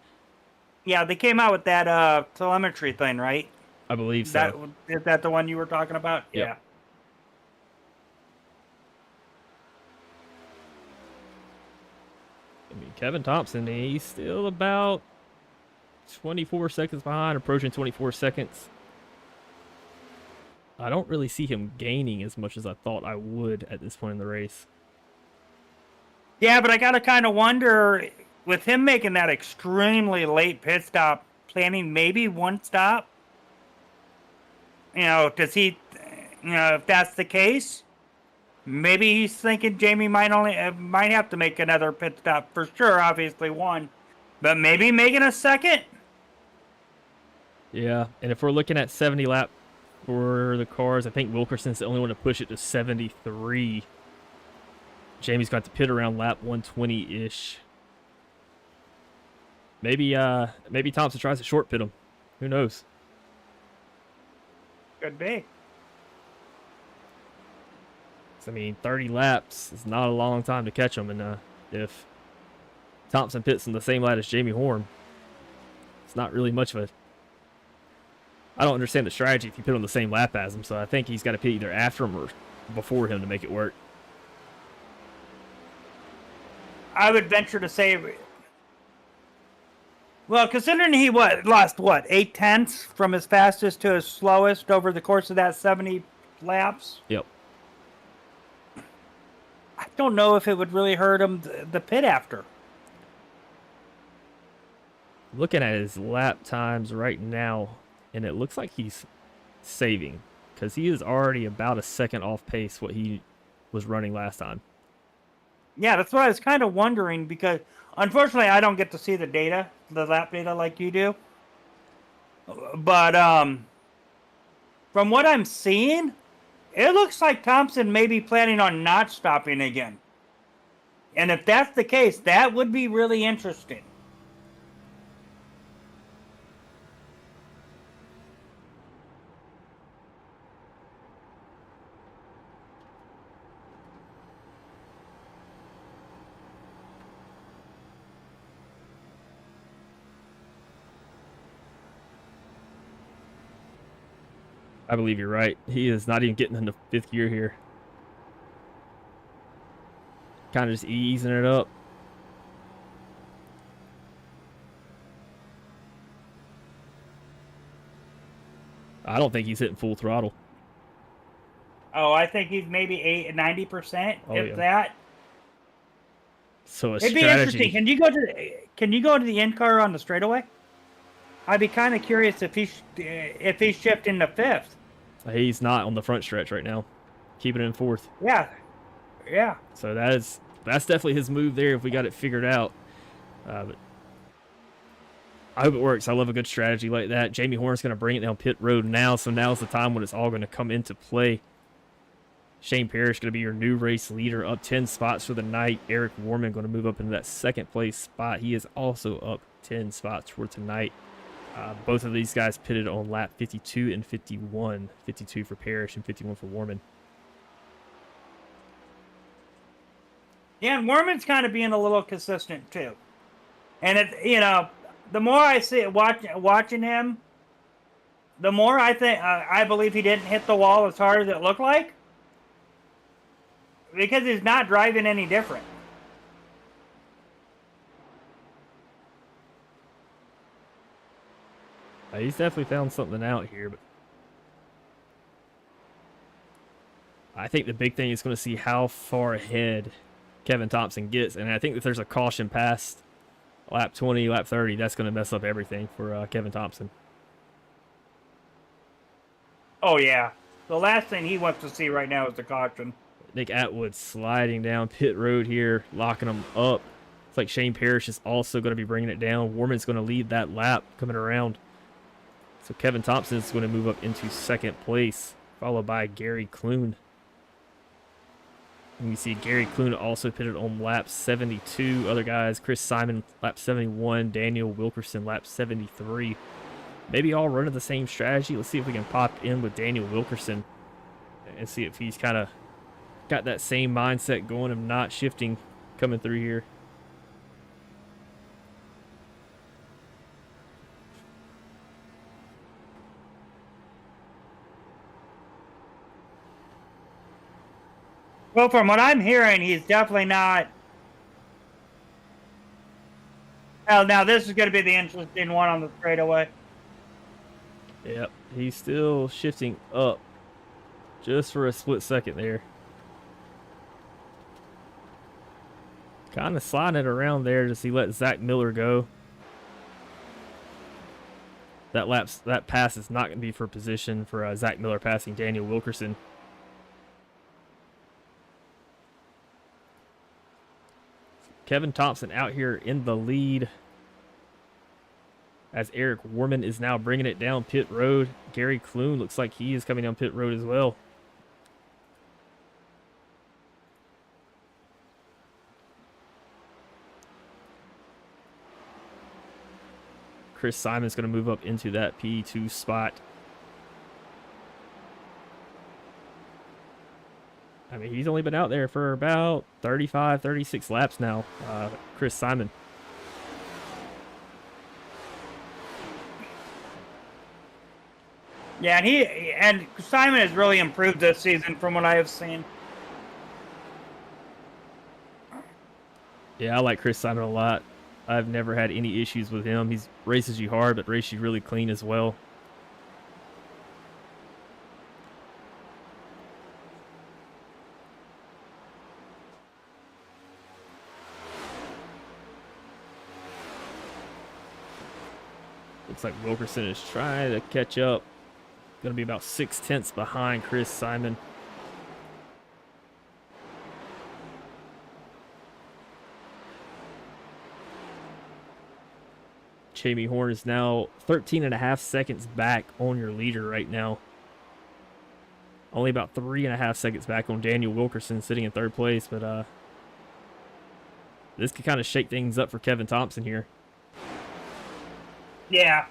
Yeah, they came out with that telemetry thing, right? I believe so. Is that the one you were talking about? Yep. Yeah. I mean, Kevin Thompson, he's still about 24 seconds behind, approaching 24 seconds. I don't really see him gaining as much as I thought I would at this point in the race. Yeah, but I got to kind of wonder, with him making that extremely late pit stop, planning maybe one stop, does he, if that's the case, maybe he's thinking Jamie might have to make another pit stop for sure, obviously one, but maybe making a second. Yeah, and if we're looking at 70 lap for the cars, I think Wilkerson's the only one to push it to 73. Jamie's got to pit around lap 120-ish. Maybe Thompson tries to short pit him. Who knows? Could be. I mean, 30 laps is not a long time to catch him, and if Thompson pits in the same lap as Jamie Horne, it's not really much of a... I don't understand the strategy if you pit on the same lap as him, so I think he's got to pit either after him or before him to make it work. I would venture to say, well, considering he lost 8/10 from his fastest to his slowest over the course of that 70 laps. Yep. I don't know if it would really hurt him the pit after. Looking at his lap times right now, and it looks like he's saving because he is already about a second off pace what he was running last time. Yeah, that's what I was kind of wondering, because unfortunately I don't get to see the lap data like you do. But from what I'm seeing, it looks like Thompson may be planning on not stopping again. And if that's the case, that would be really interesting. I believe you're right. He is not even getting into fifth gear here. Kind of just easing it up. I don't think he's hitting full throttle. Oh, I think he's maybe 90%, if that. So it'd be interesting. Can you go to the end car on the straightaway? I'd be kind of curious if he's shifting to fifth. He's not on the front stretch right now. Keeping it in fourth. Yeah. So that's definitely his move there if we got it figured out. But I hope it works. I love a good strategy like that. Jamie Horne's going to bring it down pit road now, so now's the time when it's all going to come into play. Shane Parrish going to be your new race leader, up 10 spots for the night. Eric Warman going to move up into that second place spot. He is also up 10 spots for tonight. Both of these guys pitted on lap 52 and 51. 52 for Parrish and 51 for Warman. Yeah, and Warman's kind of being a little consistent too. And the more I see it watching him, the more I believe he didn't hit the wall as hard as it looked like, because he's not driving any different. He's definitely found something out here, but I think the big thing is going to see how far ahead Kevin Thompson gets, and I think if there's a caution past lap 20, lap 30, that's going to mess up everything for Kevin Thompson. Oh, yeah. The last thing he wants to see right now is the caution. Nick Atwood sliding down pit road here, locking him up. It's like Shane Parrish is also going to be bringing it down. Warman's going to lead that lap coming around. So Kevin Thompson is going to move up into second place, followed by Gary Clune. And we see Gary Clune also pitted on lap 72. Other guys, Chris Simon, lap 71. Daniel Wilkerson, lap 73. Maybe all running the same strategy. Let's see if we can pop in with Daniel Wilkerson and see if he's kind of got that same mindset going of not shifting coming through here. Well, from what I'm hearing, he's definitely not Oh, now this is going to be the interesting one on the straightaway. Yep, he's still shifting up just for a split second there. Kind of sliding it around there as he let Zach Miller go. That pass is not going to be for position for Zach Miller passing Daniel Wilkerson. Kevin Thompson out here in the lead as Eric Warman is now bringing it down pit road. Gary Clune looks like he is coming down pit road as well. Chris Simon's going to move up into that P2 spot. I mean, he's only been out there for about 35, 36 laps now, Chris Simon. Yeah, and Simon has really improved this season from what I have seen. Yeah, I like Chris Simon a lot. I've never had any issues with him. He races you hard, but races you really clean as well. Looks like Wilkerson is trying to catch up. Going to be about 6/10 behind Chris Simon. Jamie Horne is now 13.5 seconds back on your leader right now. Only about 3.5 seconds back on Daniel Wilkerson sitting in third place, but this could kind of shake things up for Kevin Thompson here. Yeah.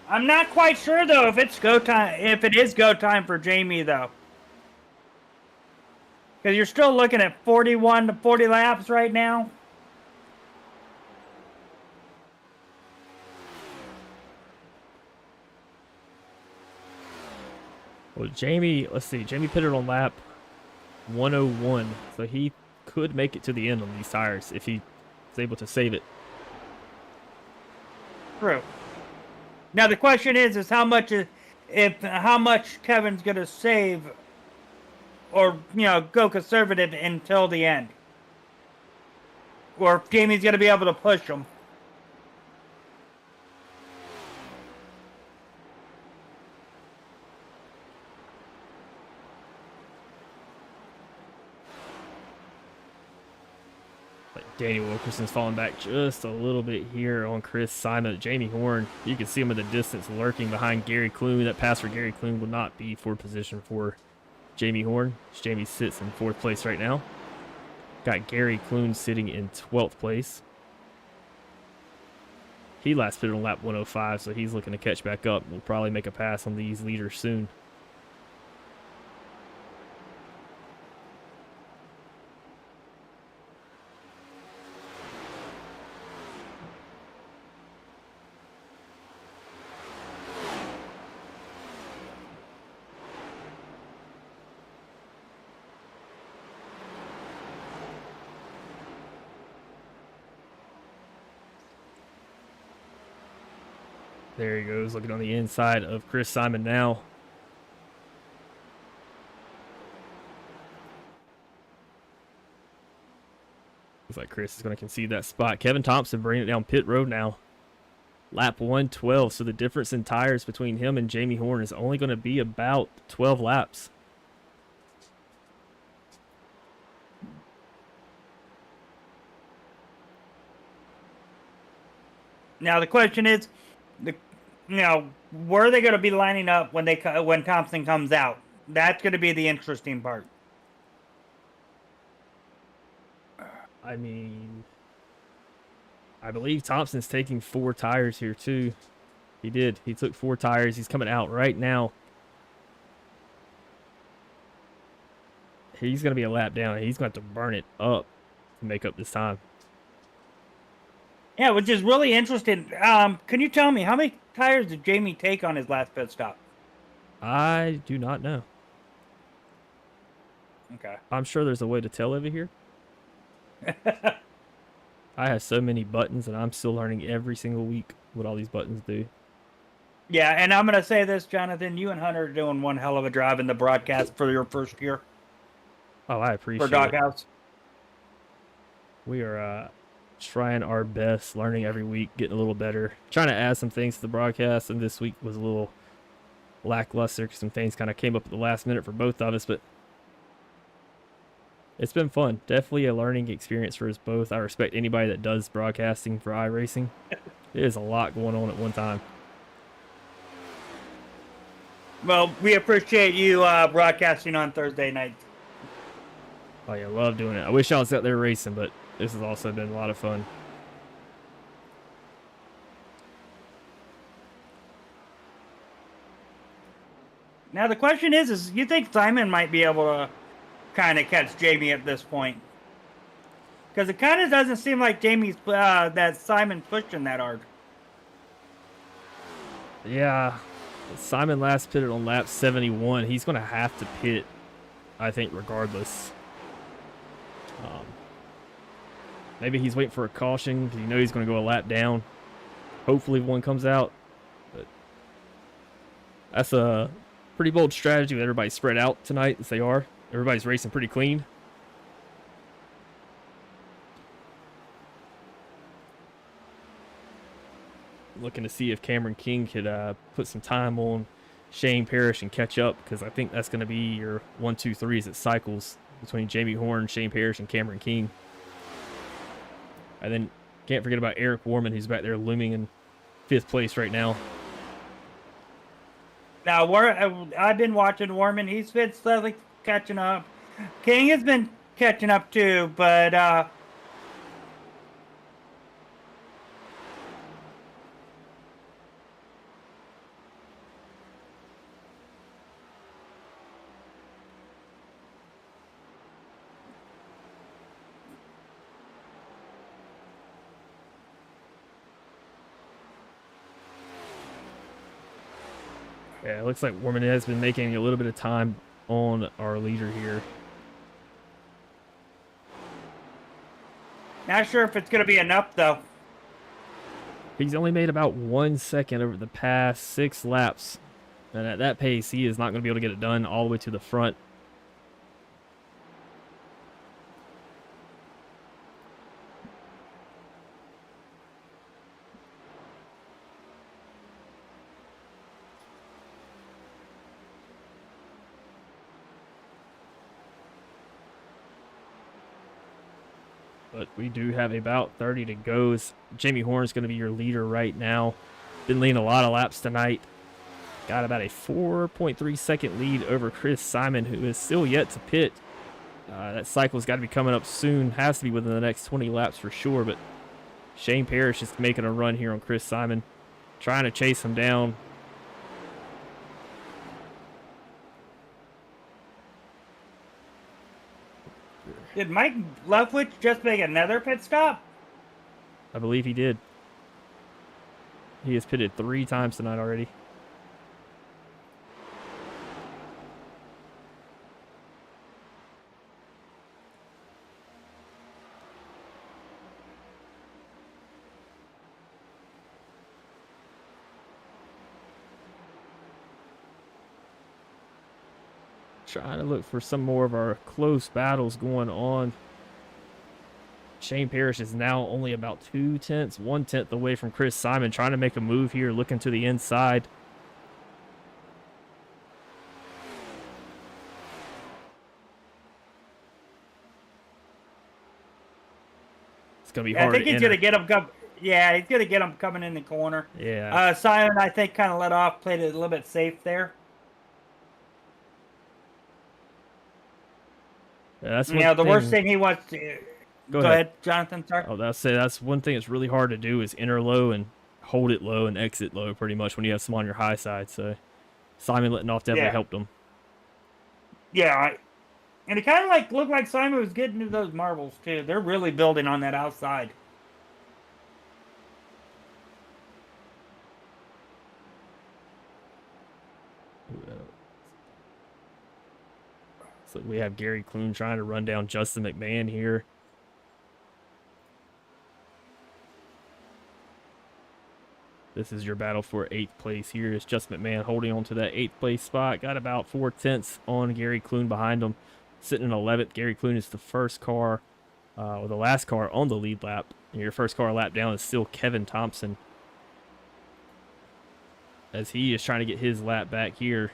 I'm not quite sure though if it's go time. If it is go time for Jamie though, because you're still looking at 41 to 40 laps right now. Well, Jamie, let's see. Jamie pitted on lap 101, so he could make it to the end on these tires if he is able to save it. True. Now the question is how much Kevin's gonna save, or go conservative until the end, or if Jamie's gonna be able to push him. Daniel Wilkerson's falling back just a little bit here on Chris Simon. Jamie Horne, you can see him in the distance lurking behind Gary Clune. That pass for Gary Clune will not be for position for Jamie Horne. Jamie sits in 4th place right now. Got Gary Clune sitting in 12th place. He last pitted on lap 105, so he's looking to catch back up. We'll probably make a pass on these leaders soon. There he goes, looking on the inside of Chris Simon now. Looks like Chris is going to concede that spot. Kevin Thompson bringing it down pit road now. Lap 112, so the difference in tires between him and Jamie Horne is only going to be about 12 laps. Now the question is, where are they going to be lining up when Thompson comes out? That's going to be the interesting part. I mean, I believe Thompson's taking 4 tires here too. He did. He took 4 tires. He's coming out right now. He's going to be a lap down. He's going to have to burn it up to make up this time. Yeah, which is really interesting. Can you tell me how many tires did Jamie take on his last pit stop? I do not know. Okay. I'm sure there's a way to tell over here. I have so many buttons, and I'm still learning every single week what all these buttons do. Yeah, and I'm gonna say this, Jonathan. You and Hunter are doing one hell of a job in the broadcast for your first year Oh, I for appreciate it. Doghouse. We are trying our best, learning every week, getting a little better, trying to add some things to the broadcast. And this week was a little lackluster because some things kind of came up at the last minute for both of us, but it's been fun. Definitely a learning experience for us both. I respect anybody that does broadcasting for iRacing. It is a lot going on at one time. Well, we appreciate you broadcasting on Thursday nights. Oh yeah, love doing it. I wish I was out there racing, but this has also been a lot of fun. Now the question is you think Simon might be able to kind of catch Jamie at this point? Because it kind of doesn't seem like that Simon's pushing that hard. Yeah, Simon last pitted on lap 71. He's going to have to pit, I think, regardless. Maybe he's waiting for a caution because you know he's going to go a lap down. Hopefully one comes out. But that's a pretty bold strategy with everybody spread out tonight as they are. Everybody's racing pretty clean. Looking to see if Cameron King could put some time on Shane Parrish and catch up, because I think that's going to be your 1, 2, 3 as it cycles between Jamie Horne, Shane Parrish, and Cameron King. And then can't forget about Eric Warman, who's back there looming in 5th place right now. Now, I've been watching Warman. He's been slowly catching up. King has been catching up too, but Yeah, it looks like Warman has been making a little bit of time on our leader here. not sure if it's going to be enough, though. He's only made about 1 second over the past 6 laps. And at that pace, he is not going to be able to get it done all the way to the front. But we do have about 30 to go. Jamie Horne's going to be your leader right now. Been leading a lot of laps tonight. Got about a 4.3 second lead over Chris Simon, who is still yet to pit. That cycle's got to be coming up soon. Has to be within the next 20 laps for sure. But Shane Parrish is making a run here on Chris Simon, trying to chase him down. Did Mike Leftwich just make another pit stop? I believe he did. He has pitted 3 times tonight already. Trying to look for some more of our close battles going on. Shane Parrish is now only about 2/10, 1/10 away from Chris Simon, trying to make a move here, looking to the inside. It's gonna be hard. I think he's gonna get him. Yeah, he's gonna get him coming in the corner. Yeah. Simon, I think, kind of let off, played it a little bit safe there. Yeah, that's the worst thing he wants to. Go ahead, Jonathan. Sorry. Oh, that's one thing that's really hard to do is enter low and hold it low and exit low pretty much when you have some on your high side. So Simon letting off definitely helped him. Yeah, and it kind of looked like Simon was getting to those marbles too. They're really building on that outside. So we have Gary Clune trying to run down Justin McMahon here. This is your battle for 8th place here. It's Just McMahon holding on to that 8th place spot. Got about 4/10 on Gary Clune behind him. Sitting in 11th. Gary Clune is the first car, or the last car on the lead lap. And your first car lap down is still Kevin Thompson, as he is trying to get his lap back here.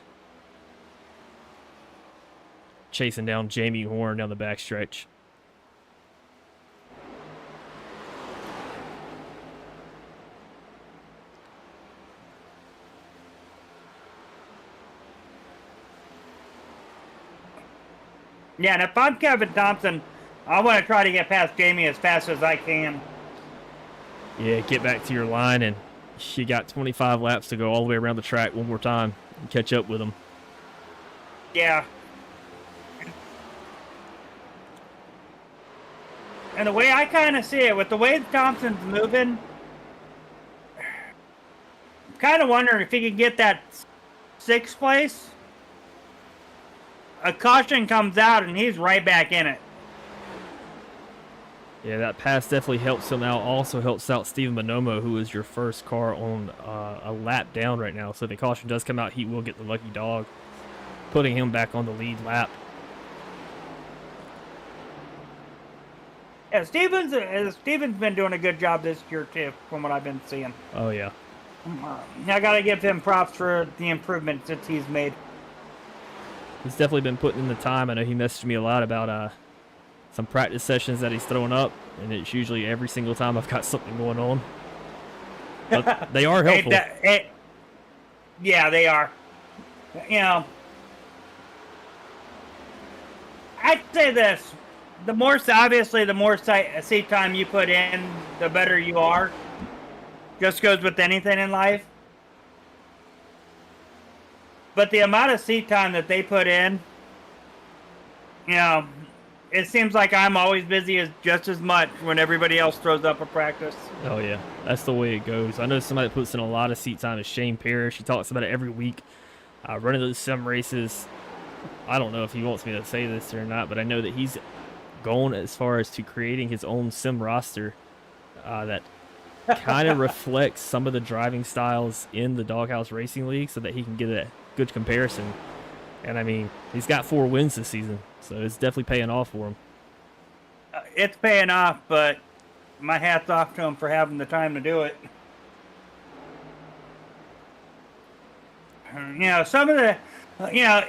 Chasing down Jamie Horne down the backstretch. Yeah, and if I'm Kevin Thompson, I want to try to get past Jamie as fast as I can. Yeah, get back to your line, and you got 25 laps to go all the way around the track one more time and catch up with him. Yeah. And the way I kind of see it, with the way Thompson's moving, I'm kind of wondering if he can get that 6th place. A caution comes out, and he's right back in it. Yeah, that pass definitely helps him out. Also helps out Steven Bonomo, who is your first car on a lap down right now. So if the caution does come out, he will get the lucky dog, putting him back on the lead lap. Yeah, Steven's been doing a good job this year too, from what I've been seeing. Oh yeah. I gotta give him props for the improvements that he's made. He's definitely been putting in the time. I know he messaged me a lot about some practice sessions that he's throwing up, and it's usually every single time I've got something going on. But they are helpful. Yeah, they are. You know, I'd say this. The more seat time you put in, the better you are. Just goes with anything in life. But the amount of seat time that they put in, you know, it seems like I'm always busy just as much when everybody else throws up a practice. Oh yeah, that's the way it goes. I know somebody that puts in a lot of seat time is Shane Parrish. He talks about it every week. Running those sim races. I don't know if he wants me to say this or not, but I know that he's gone as far as to creating his own sim roster that kind of reflects some of the driving styles in the Doghouse Racing League, so that he can get a good comparison. And I mean, he's got 4 wins this season, so it's definitely paying off for him. It's paying off, but my hat's off to him for having the time to do it. You know, some of the, you know,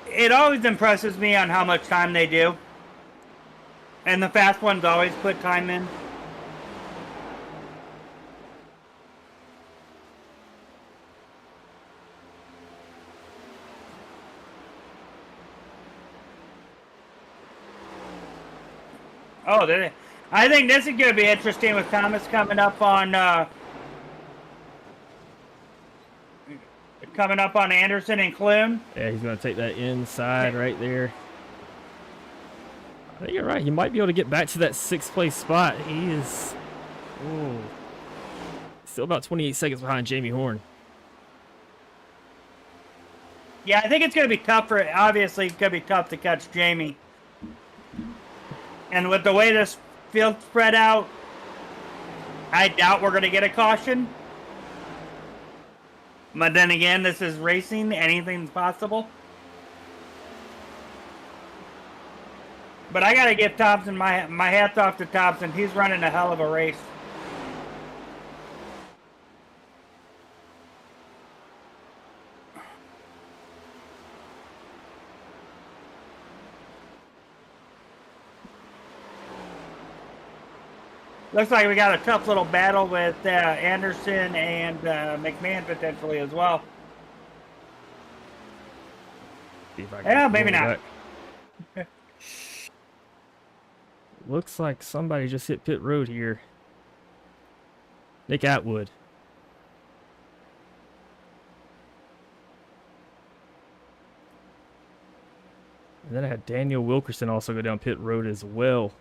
it always impresses me on how much time they do. And the fast ones always put time in. Oh, I think this is going to be interesting with Thomas coming up on Anderson and Clune. Yeah, he's going to take that inside right there. I think you're right. He might be able to get back to that 6th place spot. He is still about 28 seconds behind Jamie Horne. Yeah, I think it's going to be tough obviously, it's going to be tough to catch Jamie. And with the way this field's spread out, I doubt we're going to get a caution. But then again, this is racing. Anything's possible. But I got to give Thompson my hat's off to Thompson. He's running a hell of a race. Looks like we got a tough little battle with Anderson and McMahon potentially as well. Yeah, maybe not. Looks like somebody just hit pit road here. Nick Atwood. And then I had Daniel Wilkerson also go down pit road as well.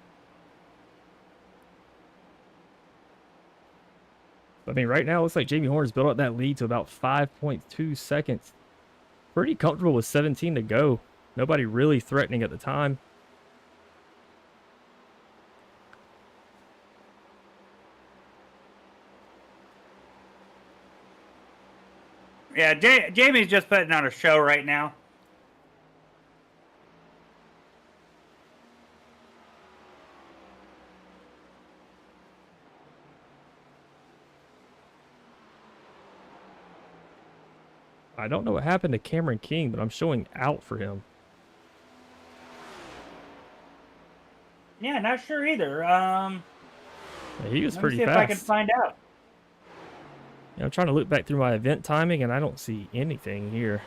I mean, right now, it looks like Jamie Horne's built up that lead to about 5.2 seconds. Pretty comfortable with 17 to go. Nobody really threatening at the time. Yeah, Jamie's just putting on a show right now. I don't know what happened to Cameron King, but I'm showing out for him. Yeah, not sure either. Yeah, he was pretty let me see fast. if I can find out. Yeah, I'm trying to look back through my event timing, and I don't see anything here.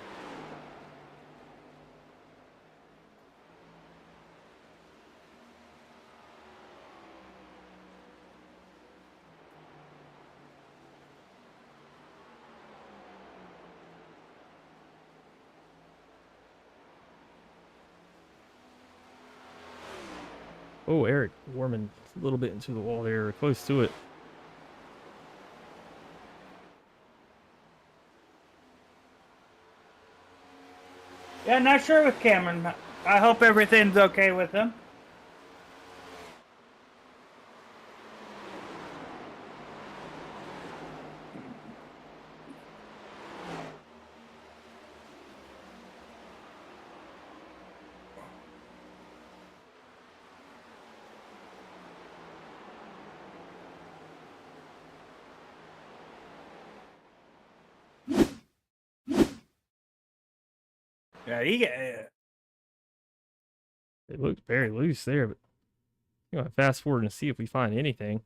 Oh, Eric Warman a little bit into the wall there, close to it. Yeah, not sure with Cameron. I hope everything's okay with him. Yeah, It looked very loose there, but you know, fast forward and see if we find anything.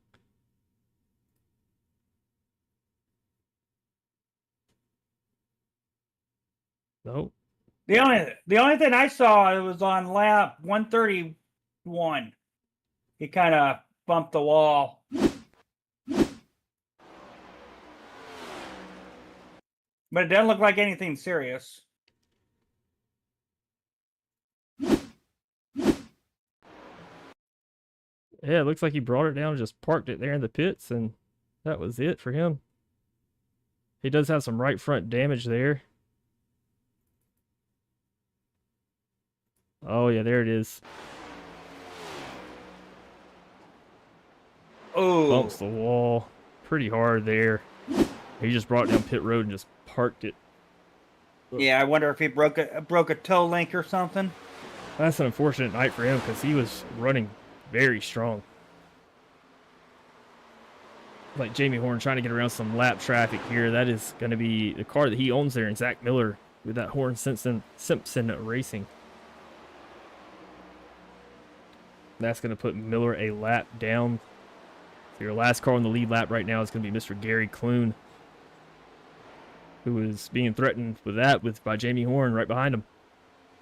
Nope. the only thing I saw, it was on lap 131. He kind of bumped the wall. But it doesn't look like anything serious. Yeah, it looks like he brought it down and just parked it there in the pits, and that was it for him. He does have some right front damage there. Oh, yeah, there it is. Oh, Bumps the wall pretty hard there. He just brought it down pit road and just parked it. yeah. I wonder if he broke a toe link or something. That's an unfortunate night for him because he was running very strong. Like Jamie Horne trying to get around some lap traffic here. That is going to be the car that he owns there, and Zach Miller with that Horne-Simpson Racing. That's going to put Miller a lap down. So your last car on the lead lap right now is going to be Mr. Gary Clune, who is being threatened with that by Jamie Horne right behind him.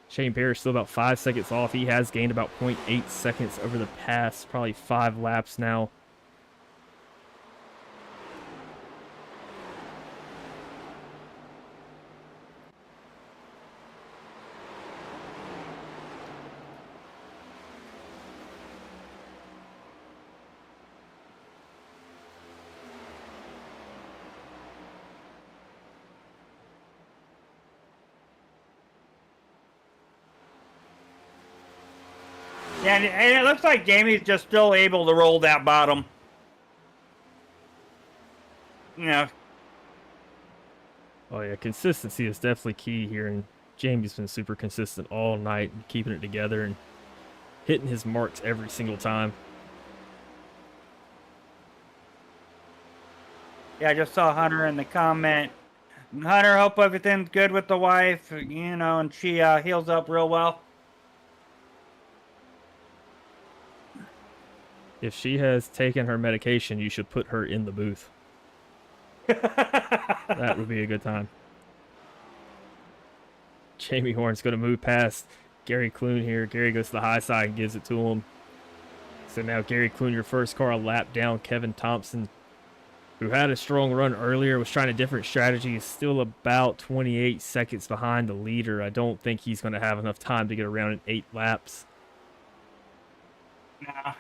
Shane Parrish still about 5 seconds off. He has gained about 0.8 seconds over the past probably 5 laps now. Yeah, and it looks like Jamie's just still able to roll that bottom. Yeah. Oh yeah, consistency is definitely key here, and Jamie's been super consistent all night, keeping it together and hitting his marks every single time. Yeah, I just saw Hunter in the comment. Hunter, hope everything's good with the wife, you know, and she heals up real well. If she has taken her medication, you should put her in the booth. That would be a good time. Jamie Horne's going to move past Gary Clune here. Gary goes to the high side and gives it to him. So now Gary Clune, your first car, a lap down. Kevin Thompson, who had a strong run earlier, was trying a different strategy, is still about 28 seconds behind the leader. I don't think he's going to have enough time to get around in 8 laps. No.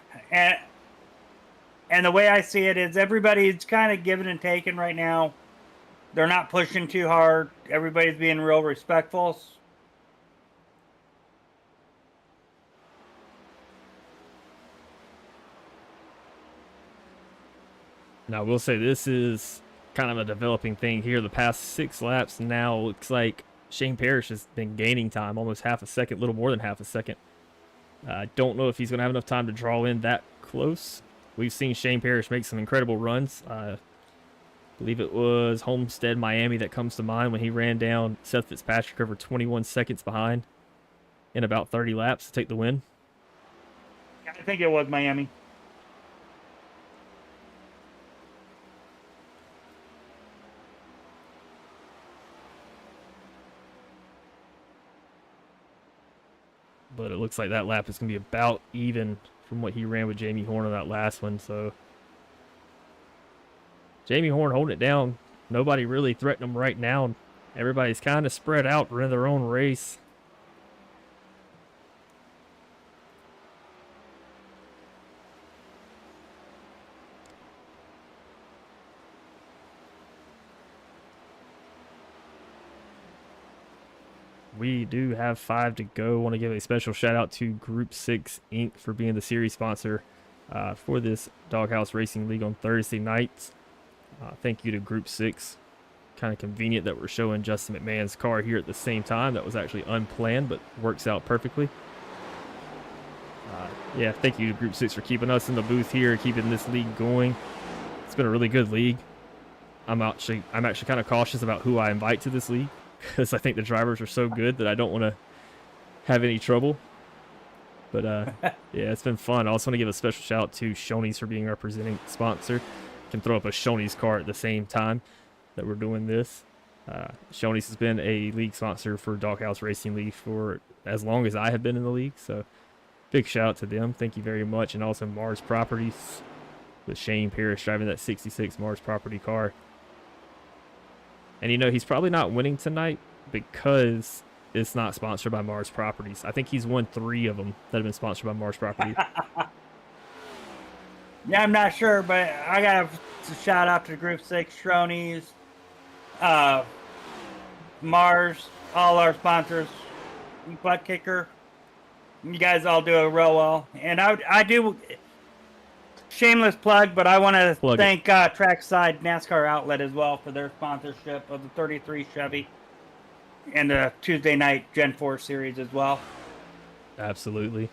And the way I see it is everybody's kind of giving and taking right now. They're not pushing too hard. Everybody's being real respectful. Now, I will say this is kind of a developing thing here. The past 6 laps now looks like Shane Parrish has been gaining time, almost half a second, a little more than half a second. I don't know if he's going to have enough time to draw in that close. We've seen Shane Parrish make some incredible runs. I believe it was Homestead, Miami that comes to mind when he ran down Seth Fitzpatrick over 21 seconds behind in about 30 laps to take the win. I think it was Miami. But it looks like that lap is going to be about even from what he ran with Jamie Horne on that last one. So Jamie Horne holding it down. Nobody really threatening him right now. Everybody's kind of spread out, running their own race. We do have 5 to go. Want to give a special shout out to Group6 Inc. for being the series sponsor for this Doghouse Racing League on Thursday nights. Thank you to Group6. Kind of convenient that we're showing Justin McMahon's car here at the same time. That was actually unplanned, but works out perfectly. Yeah, thank you to Group6 for keeping us in the booth here, keeping this league going. It's been a really good league. I'm actually kind of cautious about who I invite to this league, because I think the drivers are so good that I don't want to have any trouble. But yeah, it's been fun. I also want to give a special shout out to Shoney's for being our presenting sponsor. Can throw up a Shoney's car at the same time that we're doing this. Shoney's has been a league sponsor for Doghouse Racing League for as long as I have been in the league. So big shout out to them. Thank you very much. And also Mars Properties with Shane Parrish driving that 66 Mars Property car. And you know, he's probably not winning tonight because it's not sponsored by Mars Properties. I think he's won 3 of them that have been sponsored by Mars Properties. Yeah, I'm not sure, but I got to shout out to Group 6, Shoney's, Mars, all our sponsors, Butt Kicker. You guys all do it real well. And I do, shameless plug, but I want to thank Trackside NASCAR Outlet as well for their sponsorship of the 33 Chevy and the Tuesday night Gen 4 series as well. Absolutely.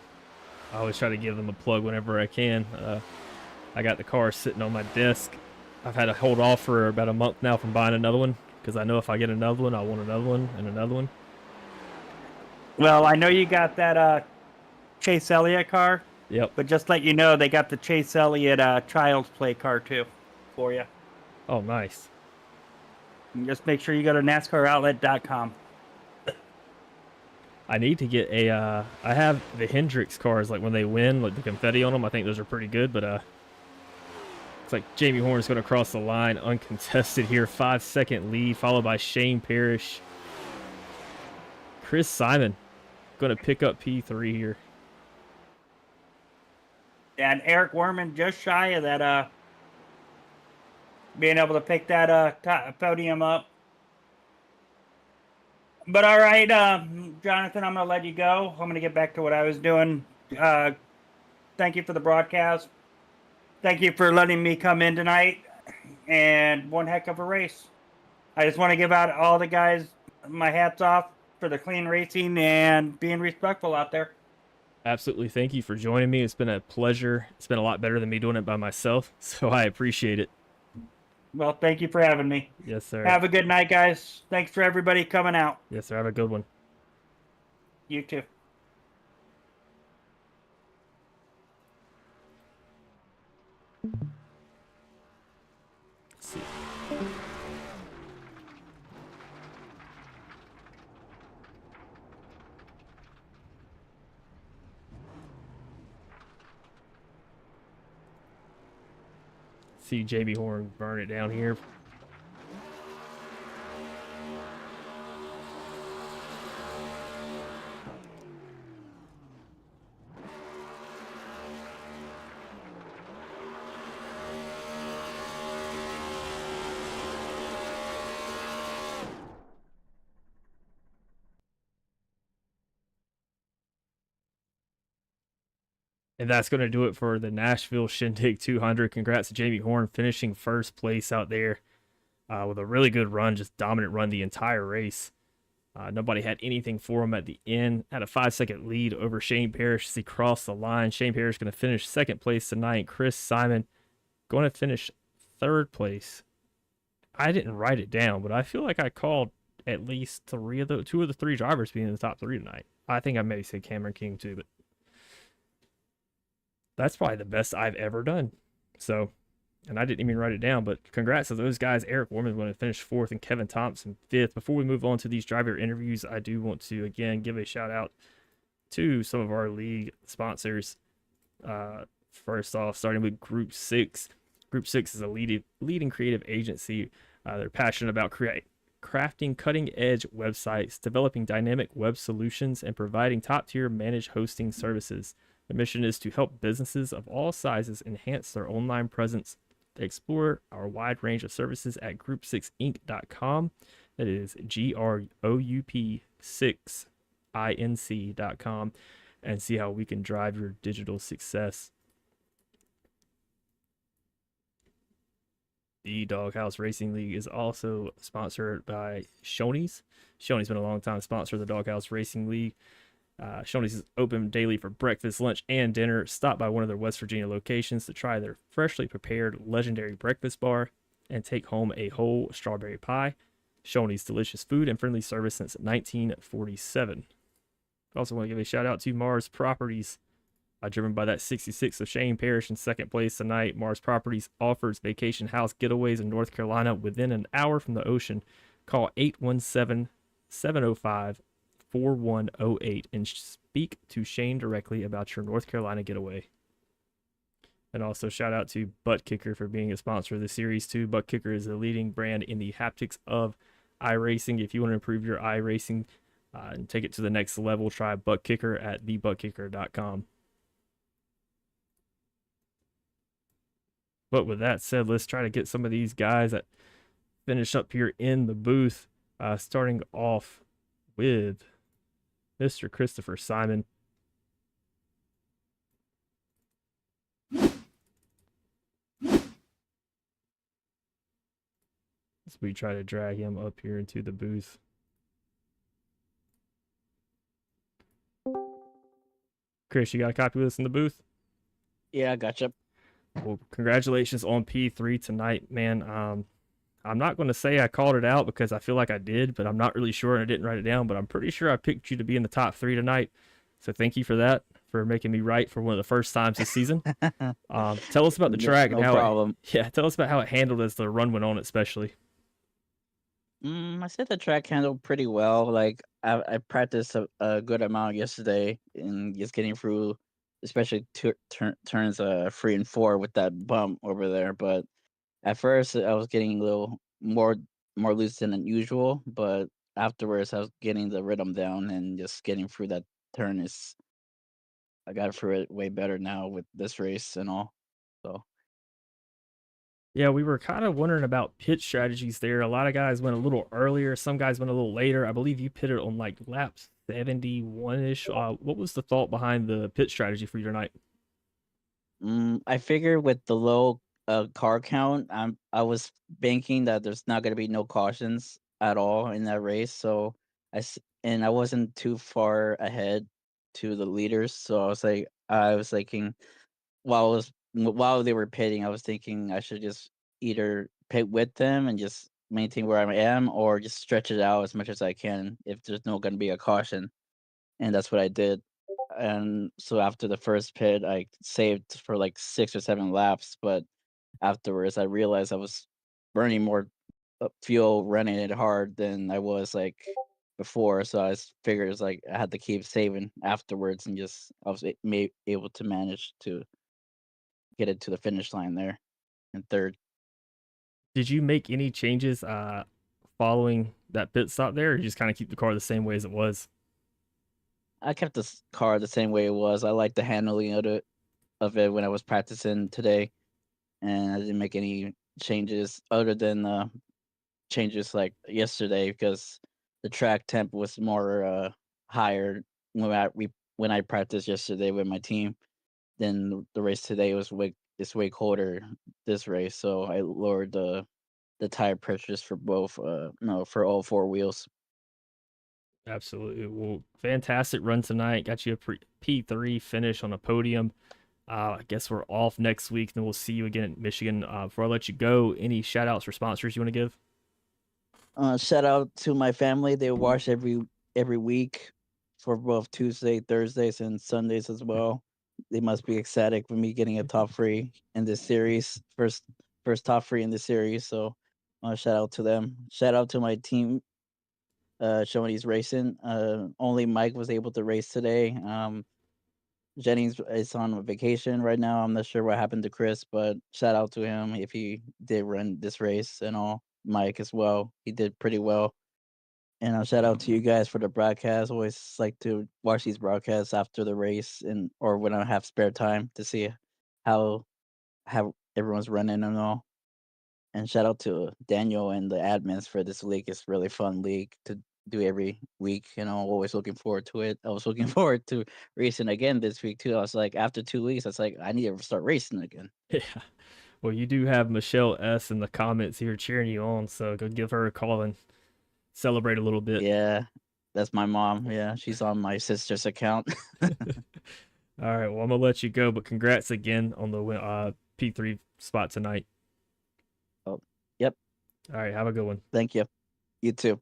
I always try to give them a plug whenever I can. I got the car sitting on my desk. I've had to hold off for about a month now from buying another one because I know if I get another one, I want another one and another one. Well, I know you got that Chase Elliott car. Yep. But just let you know, they got the Chase Elliott Child's Play car too for you. Oh, nice. And just make sure you go to NASCAROutlet.com. I need to get a. I have the Hendrix cars, like when they win, like the confetti on them. I think those are pretty good, but it's like Jamie Horne's going to cross the line uncontested here. 5-second lead, followed by Shane Parrish. Chris Simon going to pick up P3 here. And Eric Werman just shy of that, being able to pick that podium up. But all right, Jonathan, I'm going to let you go. I'm going to get back to what I was doing. Thank you for the broadcast. Thank you for letting me come in tonight. And one heck of a race. I just want to give out all the guys my hats off for the clean racing and being respectful out there. Absolutely. Thank you for joining me. It's been a pleasure. It's been a lot better than me doing it by myself, so I appreciate it. Well, thank you for having me. Yes, sir. Have a good night, guys. Thanks for everybody coming out. Yes, sir. Have a good one. You too. Let's see. See Jamie Horne burn it down here. And that's going to do it for the Nashville Shindig 200. Congrats to Jamie Horne finishing first place out there. with a really good run, just dominant run the entire race. Nobody had anything for him at the end. Had a 5-second lead over Shane Parrish as he crossed the line. Shane Parrish going to finish second place tonight. Chris Simon going to finish third place. I didn't write it down, but I feel like I called at least two of the three drivers being in the top three tonight. I think I maybe said Cameron King too, but that's probably the best I've ever done. So, and I didn't even write it down, but congrats to those guys. Eric Warman going to finish fourth and Kevin Thompson fifth. Before we move on to these driver interviews, I do want to again give a shout out to some of our league sponsors. First off, starting with Group6. Group6 is a leading creative agency. They're passionate about crafting cutting-edge websites, developing dynamic web solutions, and providing top-tier managed hosting services. The mission is to help businesses of all sizes enhance their online presence. They explore our wide range of services at group6inc.com. That is GROUP6inc.com, and see how we can drive your digital success. The Doghouse Racing League is also sponsored by Shoney's. Shoney's been a long time sponsor of the Doghouse Racing League. Shoney's is open daily for breakfast, lunch, and dinner. Stop by one of their West Virginia locations to try their freshly prepared legendary breakfast bar and take home a whole strawberry pie. Shoney's delicious food and friendly service since 1947. I also want to give a shout out to Mars Properties. Driven by that 66 of Shane Parrish in second place tonight. Mars Properties offers vacation house getaways in North Carolina within an hour from the ocean. Call 817-705-4108 and speak to Shane directly about your North Carolina getaway. And also shout out to Butt Kicker for being a sponsor of the series too. Butt Kicker is a leading brand in the haptics of iRacing. If you want to improve your iRacing and take it to the next level, try Butt Kicker at thebuttkicker.com. But with that said, let's try to get some of these guys that finish up here in the booth. Starting off with Mr. Christopher Simon. As we try to drag him up here into the booth. Chris, you got a copy of this in the booth? Yeah, I gotcha. Well, congratulations on P3 tonight, man. I'm not going to say I called it out because I feel like I did, but I'm not really sure and I didn't write it down, but I'm pretty sure I picked you to be in the top three tonight. So thank you for that, for making me right for one of the first times this season. Tell us about the track and No how problem. tell us about how it handled as the run went on, especially. I said the track handled pretty well. Like I practiced a good amount yesterday in just getting through, especially turns 3 and 4 with that bump over there. But at first, I was getting a little more loose than usual. But afterwards, I was getting the rhythm down and just getting through that turn I got through it way better now with this race and all. So. Yeah, we were kind of wondering about pit strategies there. A lot of guys went a little earlier. Some guys went a little later. I believe you pitted on like lap 71-ish. What was the thought behind the pit strategy for you tonight? I figured with the low car count, I was banking that there's not going to be no cautions at all in that race. So and I wasn't too far ahead to the leaders. So I was thinking while they were pitting, I was thinking I should just either pit with them and just maintain where I am, or just stretch it out as much as I can if there's no going to be a caution. And that's what I did. And so after the first pit, I saved for like 6 or 7 laps, but afterwards I realized I was burning more fuel running it hard than I was like before. So figured it's like I had to keep saving afterwards, and just I was able to manage to get it to the finish line there in third. Did you make any changes following that pit stop there, or you just kind of keep the car the same way as it was? I kept this car the same way it was. I liked the handling of it when I was practicing today, and I didn't make any changes other than changes like yesterday, because the track temp was more higher when I practiced yesterday with my team. Then the race today was way colder this race, so I lowered the tire pressures for both, no, for all four wheels. Absolutely. Well, fantastic run tonight. Got you a P3 finish on a podium. I guess we're off next week, then we'll see you again at Michigan. Before I let you go, any shout outs or sponsors you want to give? Shout out to my family. They watch every week for both Tuesday, Thursdays, and Sundays as well. They must be ecstatic for me getting a top three in this series. First top three in the series. So shout out to them. Shout out to my team, Shoney's Racing. Only Mike was able to race today. Jennings is on a vacation right now. I'm not sure what happened to Chris, but shout out to him if he did run this race and all. Mike as well. He did pretty well. And I'll shout out to you guys for the broadcast. Always like to watch these broadcasts after the race or when I have spare time to see how everyone's running and all. And shout out to Daniel and the admins for this league. It's really fun league to do every week. Always looking forward to it. I was looking forward to racing again this week too. I was like, after 2 weeks, I was like, I need to start racing again. Yeah. Well, you do have Michelle S in the comments here cheering you on, so go give her a call and celebrate a little bit. Yeah, that's my mom. Yeah, she's on my sister's account. All right, well, I'm gonna let you go, but congrats again on the P3 spot tonight. Oh, yep. All right, have a good one. Thank you. You too.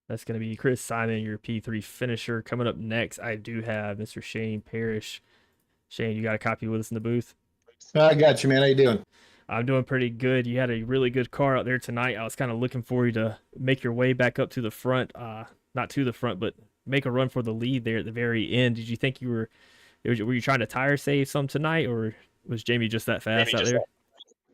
That's gonna be Chris Simon, your P3 finisher. Coming up next, I do have Mr. Shane Parrish. Shane, you got a copy with us in the booth? I got you, man. How you doing? I'm doing pretty good. You had a really good car out there tonight. I was kind of looking for you to make your way back up to the front. Not to the front, but make a run for the lead there at the very end. Did you think were you trying to tire save some tonight, or was Jamie just that fast out there?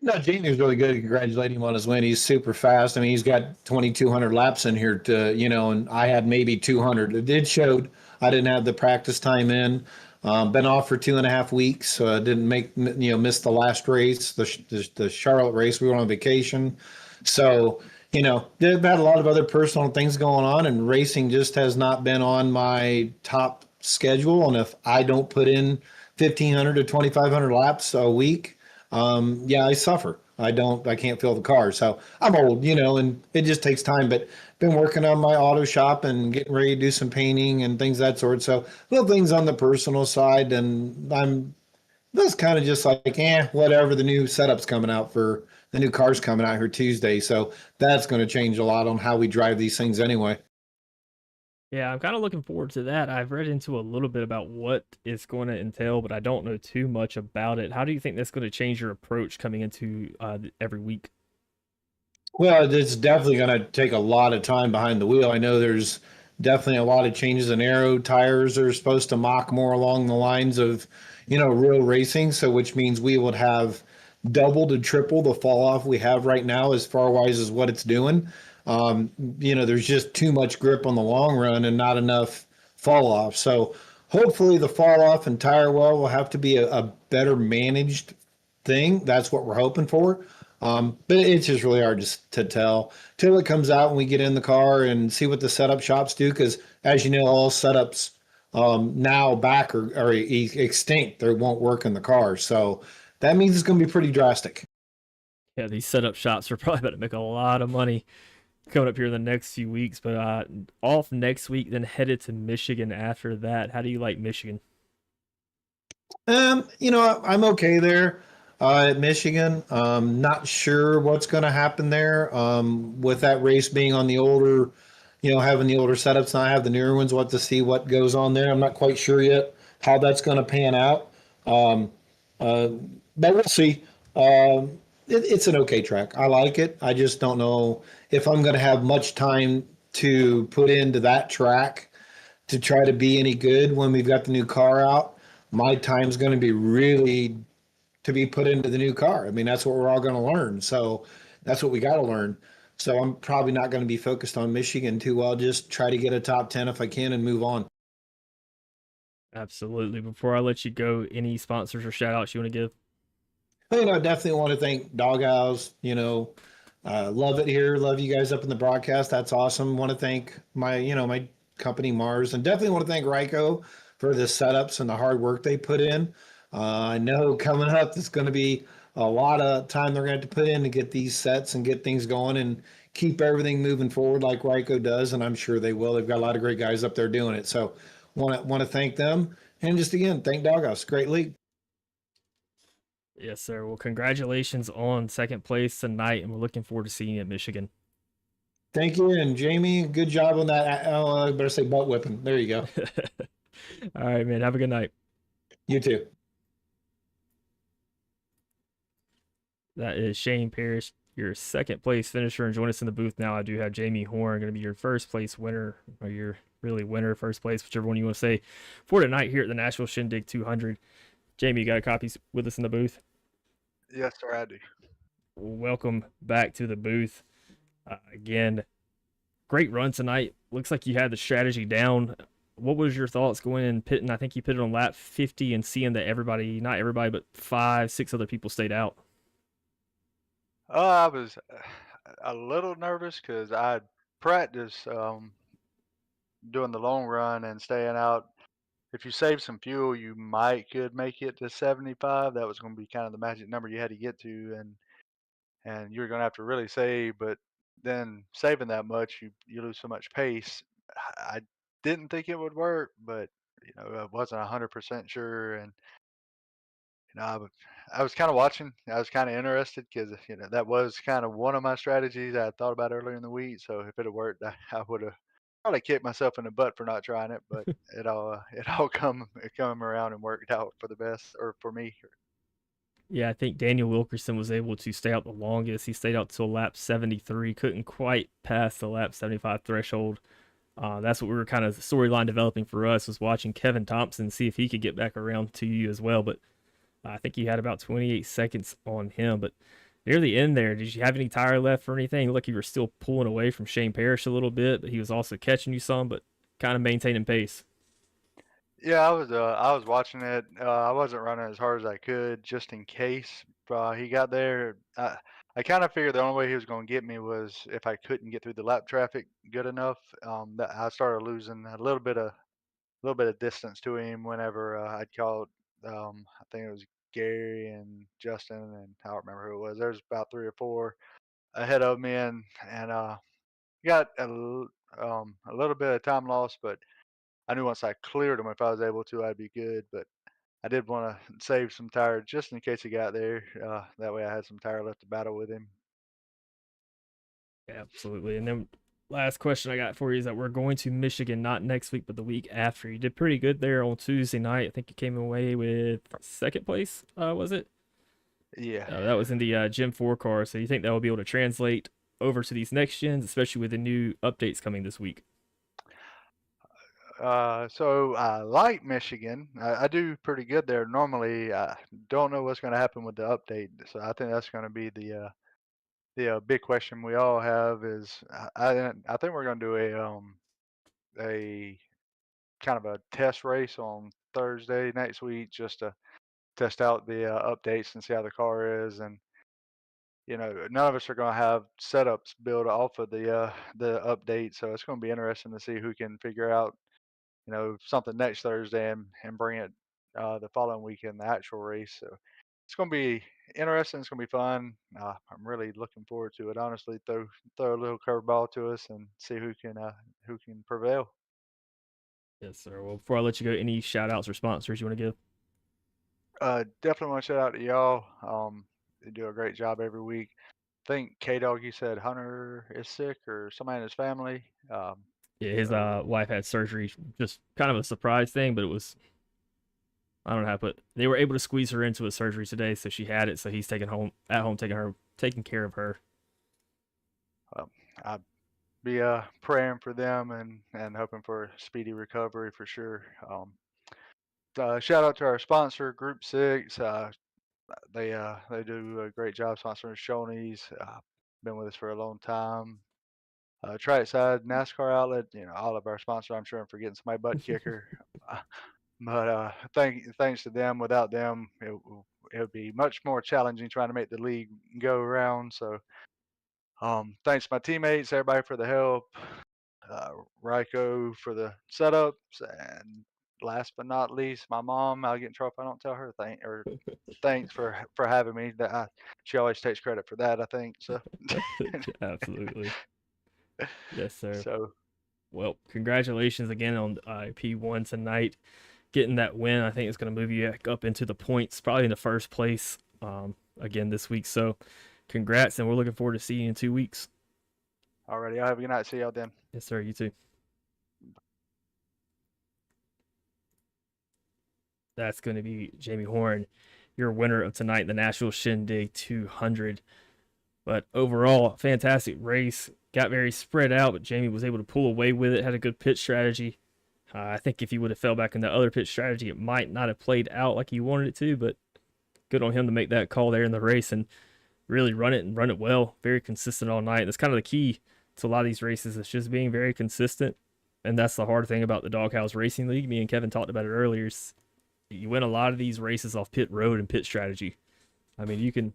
No, Jamie was really good. Congratulate him on his win. He's super fast. I mean, he's got 2,200 laps in here and I had maybe 200. It did showed I didn't have the practice time in. Been off for 2.5 weeks, so I didn't miss the last race, the Charlotte race. We were on vacation. So, they've had a lot of other personal things going on, and racing just has not been on my top schedule. And if I don't put in 1,500 to 2,500 laps a week, I suffer. I can't fill the car. So I'm old, and it just takes time, but been working on my auto shop and getting ready to do some painting and things of that sort. So little things on the personal side. And I'm just kind of just like, whatever. The new setup's coming out for the new car's coming out here Tuesday. So that's going to change a lot on how we drive these things anyway. Yeah, I'm kind of looking forward to that. I've read into a little bit about what it's going to entail, but I don't know too much about it. How do you think that's going to change your approach coming into every week? Well, it's definitely going to take a lot of time behind the wheel. I know there's definitely a lot of changes in aero. Tires are supposed to mock more along the lines of, real racing. So which means we would have double to triple the fall off we have right now as far wise as what it's doing. There's just too much grip on the long run and not enough fall off. So hopefully the fall off and tire wear will have to be a better managed thing. That's what we're hoping for. But it's just really hard to tell till it comes out and we get in the car and see what the setup shops do. Because as you know, all setups now back are extinct. They won't work in the car. So that means it's going to be pretty drastic. Yeah, these setup shops are probably about to make a lot of money coming up here in the next few weeks. But off next week, then headed to Michigan after that. How do you like Michigan? I'm okay there. At Michigan, not sure what's going to happen there with that race being on the older, having the older setups. And I have the newer ones. We'll have to see what goes on there. I'm not quite sure yet how that's going to pan out. But we'll see. It's an okay track. I like it. I just don't know if I'm going to have much time to put into that track to try to be any good when we've got the new car out. My time's going to be really to be put into the new car. I mean, that's what we're all going to learn. So that's what we got to learn. So I'm probably not going to be focused on Michigan too well. Just try to get a top 10 if I can and move on. Absolutely. Before I let you go, any sponsors or shout outs you want to give? I definitely want to thank Doghouse. Love it here. Love you guys up in the broadcast. That's awesome. Want to thank my company Mars, and definitely want to thank Ryko for the setups and the hard work they put in. I know coming up, it's going to be a lot of time they're going to have to put in to get these sets and get things going and keep everything moving forward like Ryko does, and I'm sure they will. They've got a lot of great guys up there doing it. So want to thank them, and just again thank Doghouse. Great league. Yes, sir. Well, congratulations on second place tonight, and we're looking forward to seeing you at Michigan. Thank you, and Jamie, good job on that. I better say butt whipping. There you go. All right, man. Have a good night. You too. That is Shane Parrish, your second place finisher, and join us in the booth now. I do have Jamie Horne going to be your first place winner, or your really winner, first place, whichever one you want to say, for tonight here at the Nashville Shindig 200. Jamie, you got a copy with us in the booth? Yes, sir, I do. Welcome back to the booth. Again, great run tonight. Looks like you had the strategy down. What was your thoughts going in pitting? I think you pitted on lap 50 and seeing that everybody, not everybody, but 5, 6 other people stayed out. I was a little nervous because I practiced doing the long run and staying out. If you save some fuel, you could make it to 75. That was going to be kind of the magic number you had to get to, and you're going to have to really save. But then saving that much, you lose so much pace. I didn't think it would work, but I wasn't 100% sure, and I was kind of watching. I was kind of interested because that was kind of one of my strategies I had thought about earlier in the week. So if it had worked, I would have probably kicked myself in the butt for not trying it. But it all come around and worked out for the best, or for me. Yeah, I think Daniel Wilkerson was able to stay out the longest. He stayed out till lap 73, couldn't quite pass the lap 75 threshold. That's what we were kind of storyline developing for us, was watching Kevin Thompson, see if he could get back around to you as well. But I think you had about 28 seconds on him. But near the end there, did you have any tire left or anything? Look, you were still pulling away from Shane Parrish a little bit, but he was also catching you some, but kind of maintaining pace. Yeah, I was watching it. I wasn't running as hard as I could just in case he got there. I kind of figured the only way he was going to get me was if I couldn't get through the lap traffic good enough. That I started losing a little bit of distance to him whenever I'd called. I think it was Gary and Justin, and I don't remember who it was. There's about 3 or 4 ahead of me, and got a little bit of time lost, but I knew once I cleared them, if I was able to, I'd be good. But I did want to save some tire just in case he got there. That way, I had some tire left to battle with him. Yeah, absolutely. And then last question I got for you is that we're going to Michigan, not next week, but the week after. You did pretty good there on Tuesday night. I think you came away with second place, was it? Yeah. That was in the Gen 4 car. So you think that will be able to translate over to these next gens, especially with the new updates coming this week? So I like Michigan. I do pretty good there normally. I don't know what's going to happen with the update. So I think that's going to be the big question we all have. Is I think we're going to do a kind of a test race on Thursday next week just to test out the updates and see how the car is. And none of us are going to have setups built off of the update, so it's going to be interesting to see who can figure out something next Thursday and bring it the following week in the actual race. So it's going to be interesting. It's going to be fun. I'm really looking forward to it. Honestly, throw a little curveball to us and see who can prevail. Yes, sir. Well, before I let you go, any shout outs or sponsors you want to give? Definitely want to shout out to y'all. They do a great job every week. I think K Dog, you said Hunter is sick or somebody in his family. Yeah, his wife had surgery, just kind of a surprise thing, but it was, I don't know how to put. They were able to squeeze her into a surgery today, so she had it. So he's taking taking care of her. I'd be praying for them and hoping for a speedy recovery for sure. Shout out to our sponsor, Group6. They do a great job sponsoring Shoney's. Been with us for a long time. Trackside NASCAR outlet. All of our sponsors. I'm sure I'm forgetting somebody. Butt kicker. But thanks to them. Without them, it would be much more challenging trying to make the league go around. So thanks to my teammates, everybody for the help. Ryko for the setups, and last but not least, my mom. I'll get in trouble if I don't tell her thanks for having me. She always takes credit for that, I think. So Absolutely. Yes, sir. so Well, congratulations again on P1 tonight. Getting that win, I think it's going to move you back up into the points, probably in the first place again this week. So congrats, and we're looking forward to seeing you in 2 weeks. alrighty, y'all have a good night. See y'all then. Yes, sir. You too. That's going to be Jamie Horne, your winner of tonight, the Nashville Shindig 200. But overall, fantastic race. Got very spread out, but Jamie was able to pull away with it, had a good pit strategy. I think if he would have fell back in the other pit strategy, it might not have played out like he wanted it to, but good on him to make that call there in the race and really run it well. Very consistent all night. That's kind of the key to a lot of these races. It's just being very consistent, and that's the hard thing about the Doghouse Racing League. Me and Kevin talked about it earlier. You win a lot of these races off pit road and pit strategy. I mean,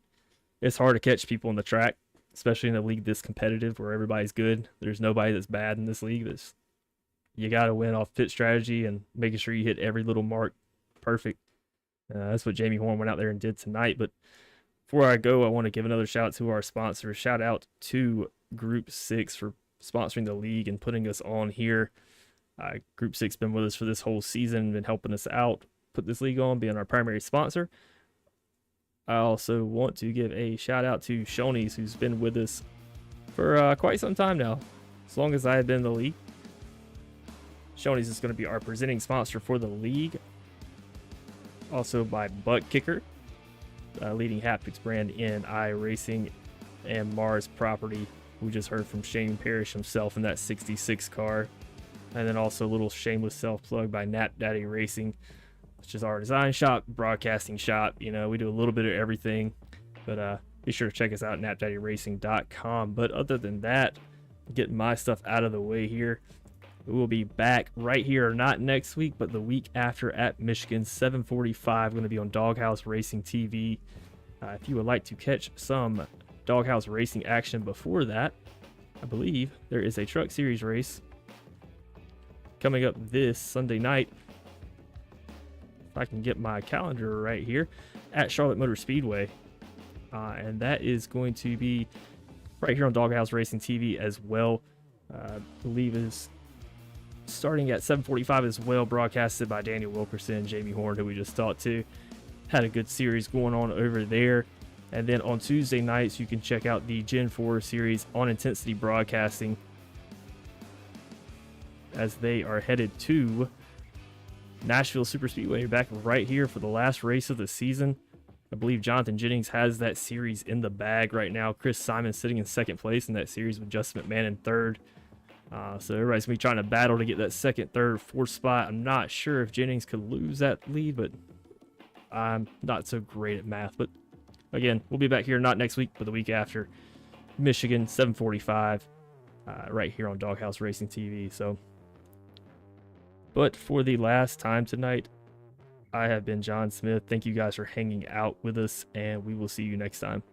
it's hard to catch people on the track, especially in a league this competitive where everybody's good. There's nobody that's bad in this league. You got to win off pit strategy and making sure you hit every little mark perfect. That's what Jamie Horne went out there and did tonight. But before I go, I want to give another shout out to our sponsors. Shout out to Group6 for sponsoring the league and putting us on here. Group6 been with us for this whole season, been helping us out, put this league on, being our primary sponsor. I also want to give a shout out to Shoney's, who's been with us for quite some time now, as long as I have been in the league. Shoney's is going to be our presenting sponsor for the league. Also by Butt Kicker, leading haptics brand in iRacing, and Mars Property. We just heard from Shane Parrish himself in that 66 car. And then also a little shameless self-plug by Nap Daddy Racing, which is our design shop, broadcasting shop. We do a little bit of everything, but be sure to check us out at napdaddyracing.com. But other than that, getting my stuff out of the way here, we will be back right here, not next week, but the week after at Michigan, 7:45. Going to be on Doghouse Racing TV. If you would like to catch some Doghouse Racing action before that, I believe there is a Truck Series race coming up this Sunday night. If I can get my calendar right here, at Charlotte Motor Speedway. And that is going to be right here on Doghouse Racing TV as well. I believe is starting at 7:45 as well, broadcasted by Daniel Wilkerson and Jamie Horne, who we just talked to. Had a good series going on over there. And then on Tuesday nights, you can check out the Gen 4 series on Intensity Broadcasting as they are headed to Nashville Superspeedway, back right here for the last race of the season. I believe Jonathan Jennings has that series in the bag right now. Chris Simon sitting in second place in that series with Justin McMahon in third. So everybody's going to be trying to battle to get that second, third, fourth spot. I'm not sure if Jennings could lose that lead, but I'm not so great at math. But again, we'll be back here not next week, but the week after. Michigan, 7:45, right here on Doghouse Racing TV. But for the last time tonight, I have been John Smith. Thank you guys for hanging out with us, and we will see you next time.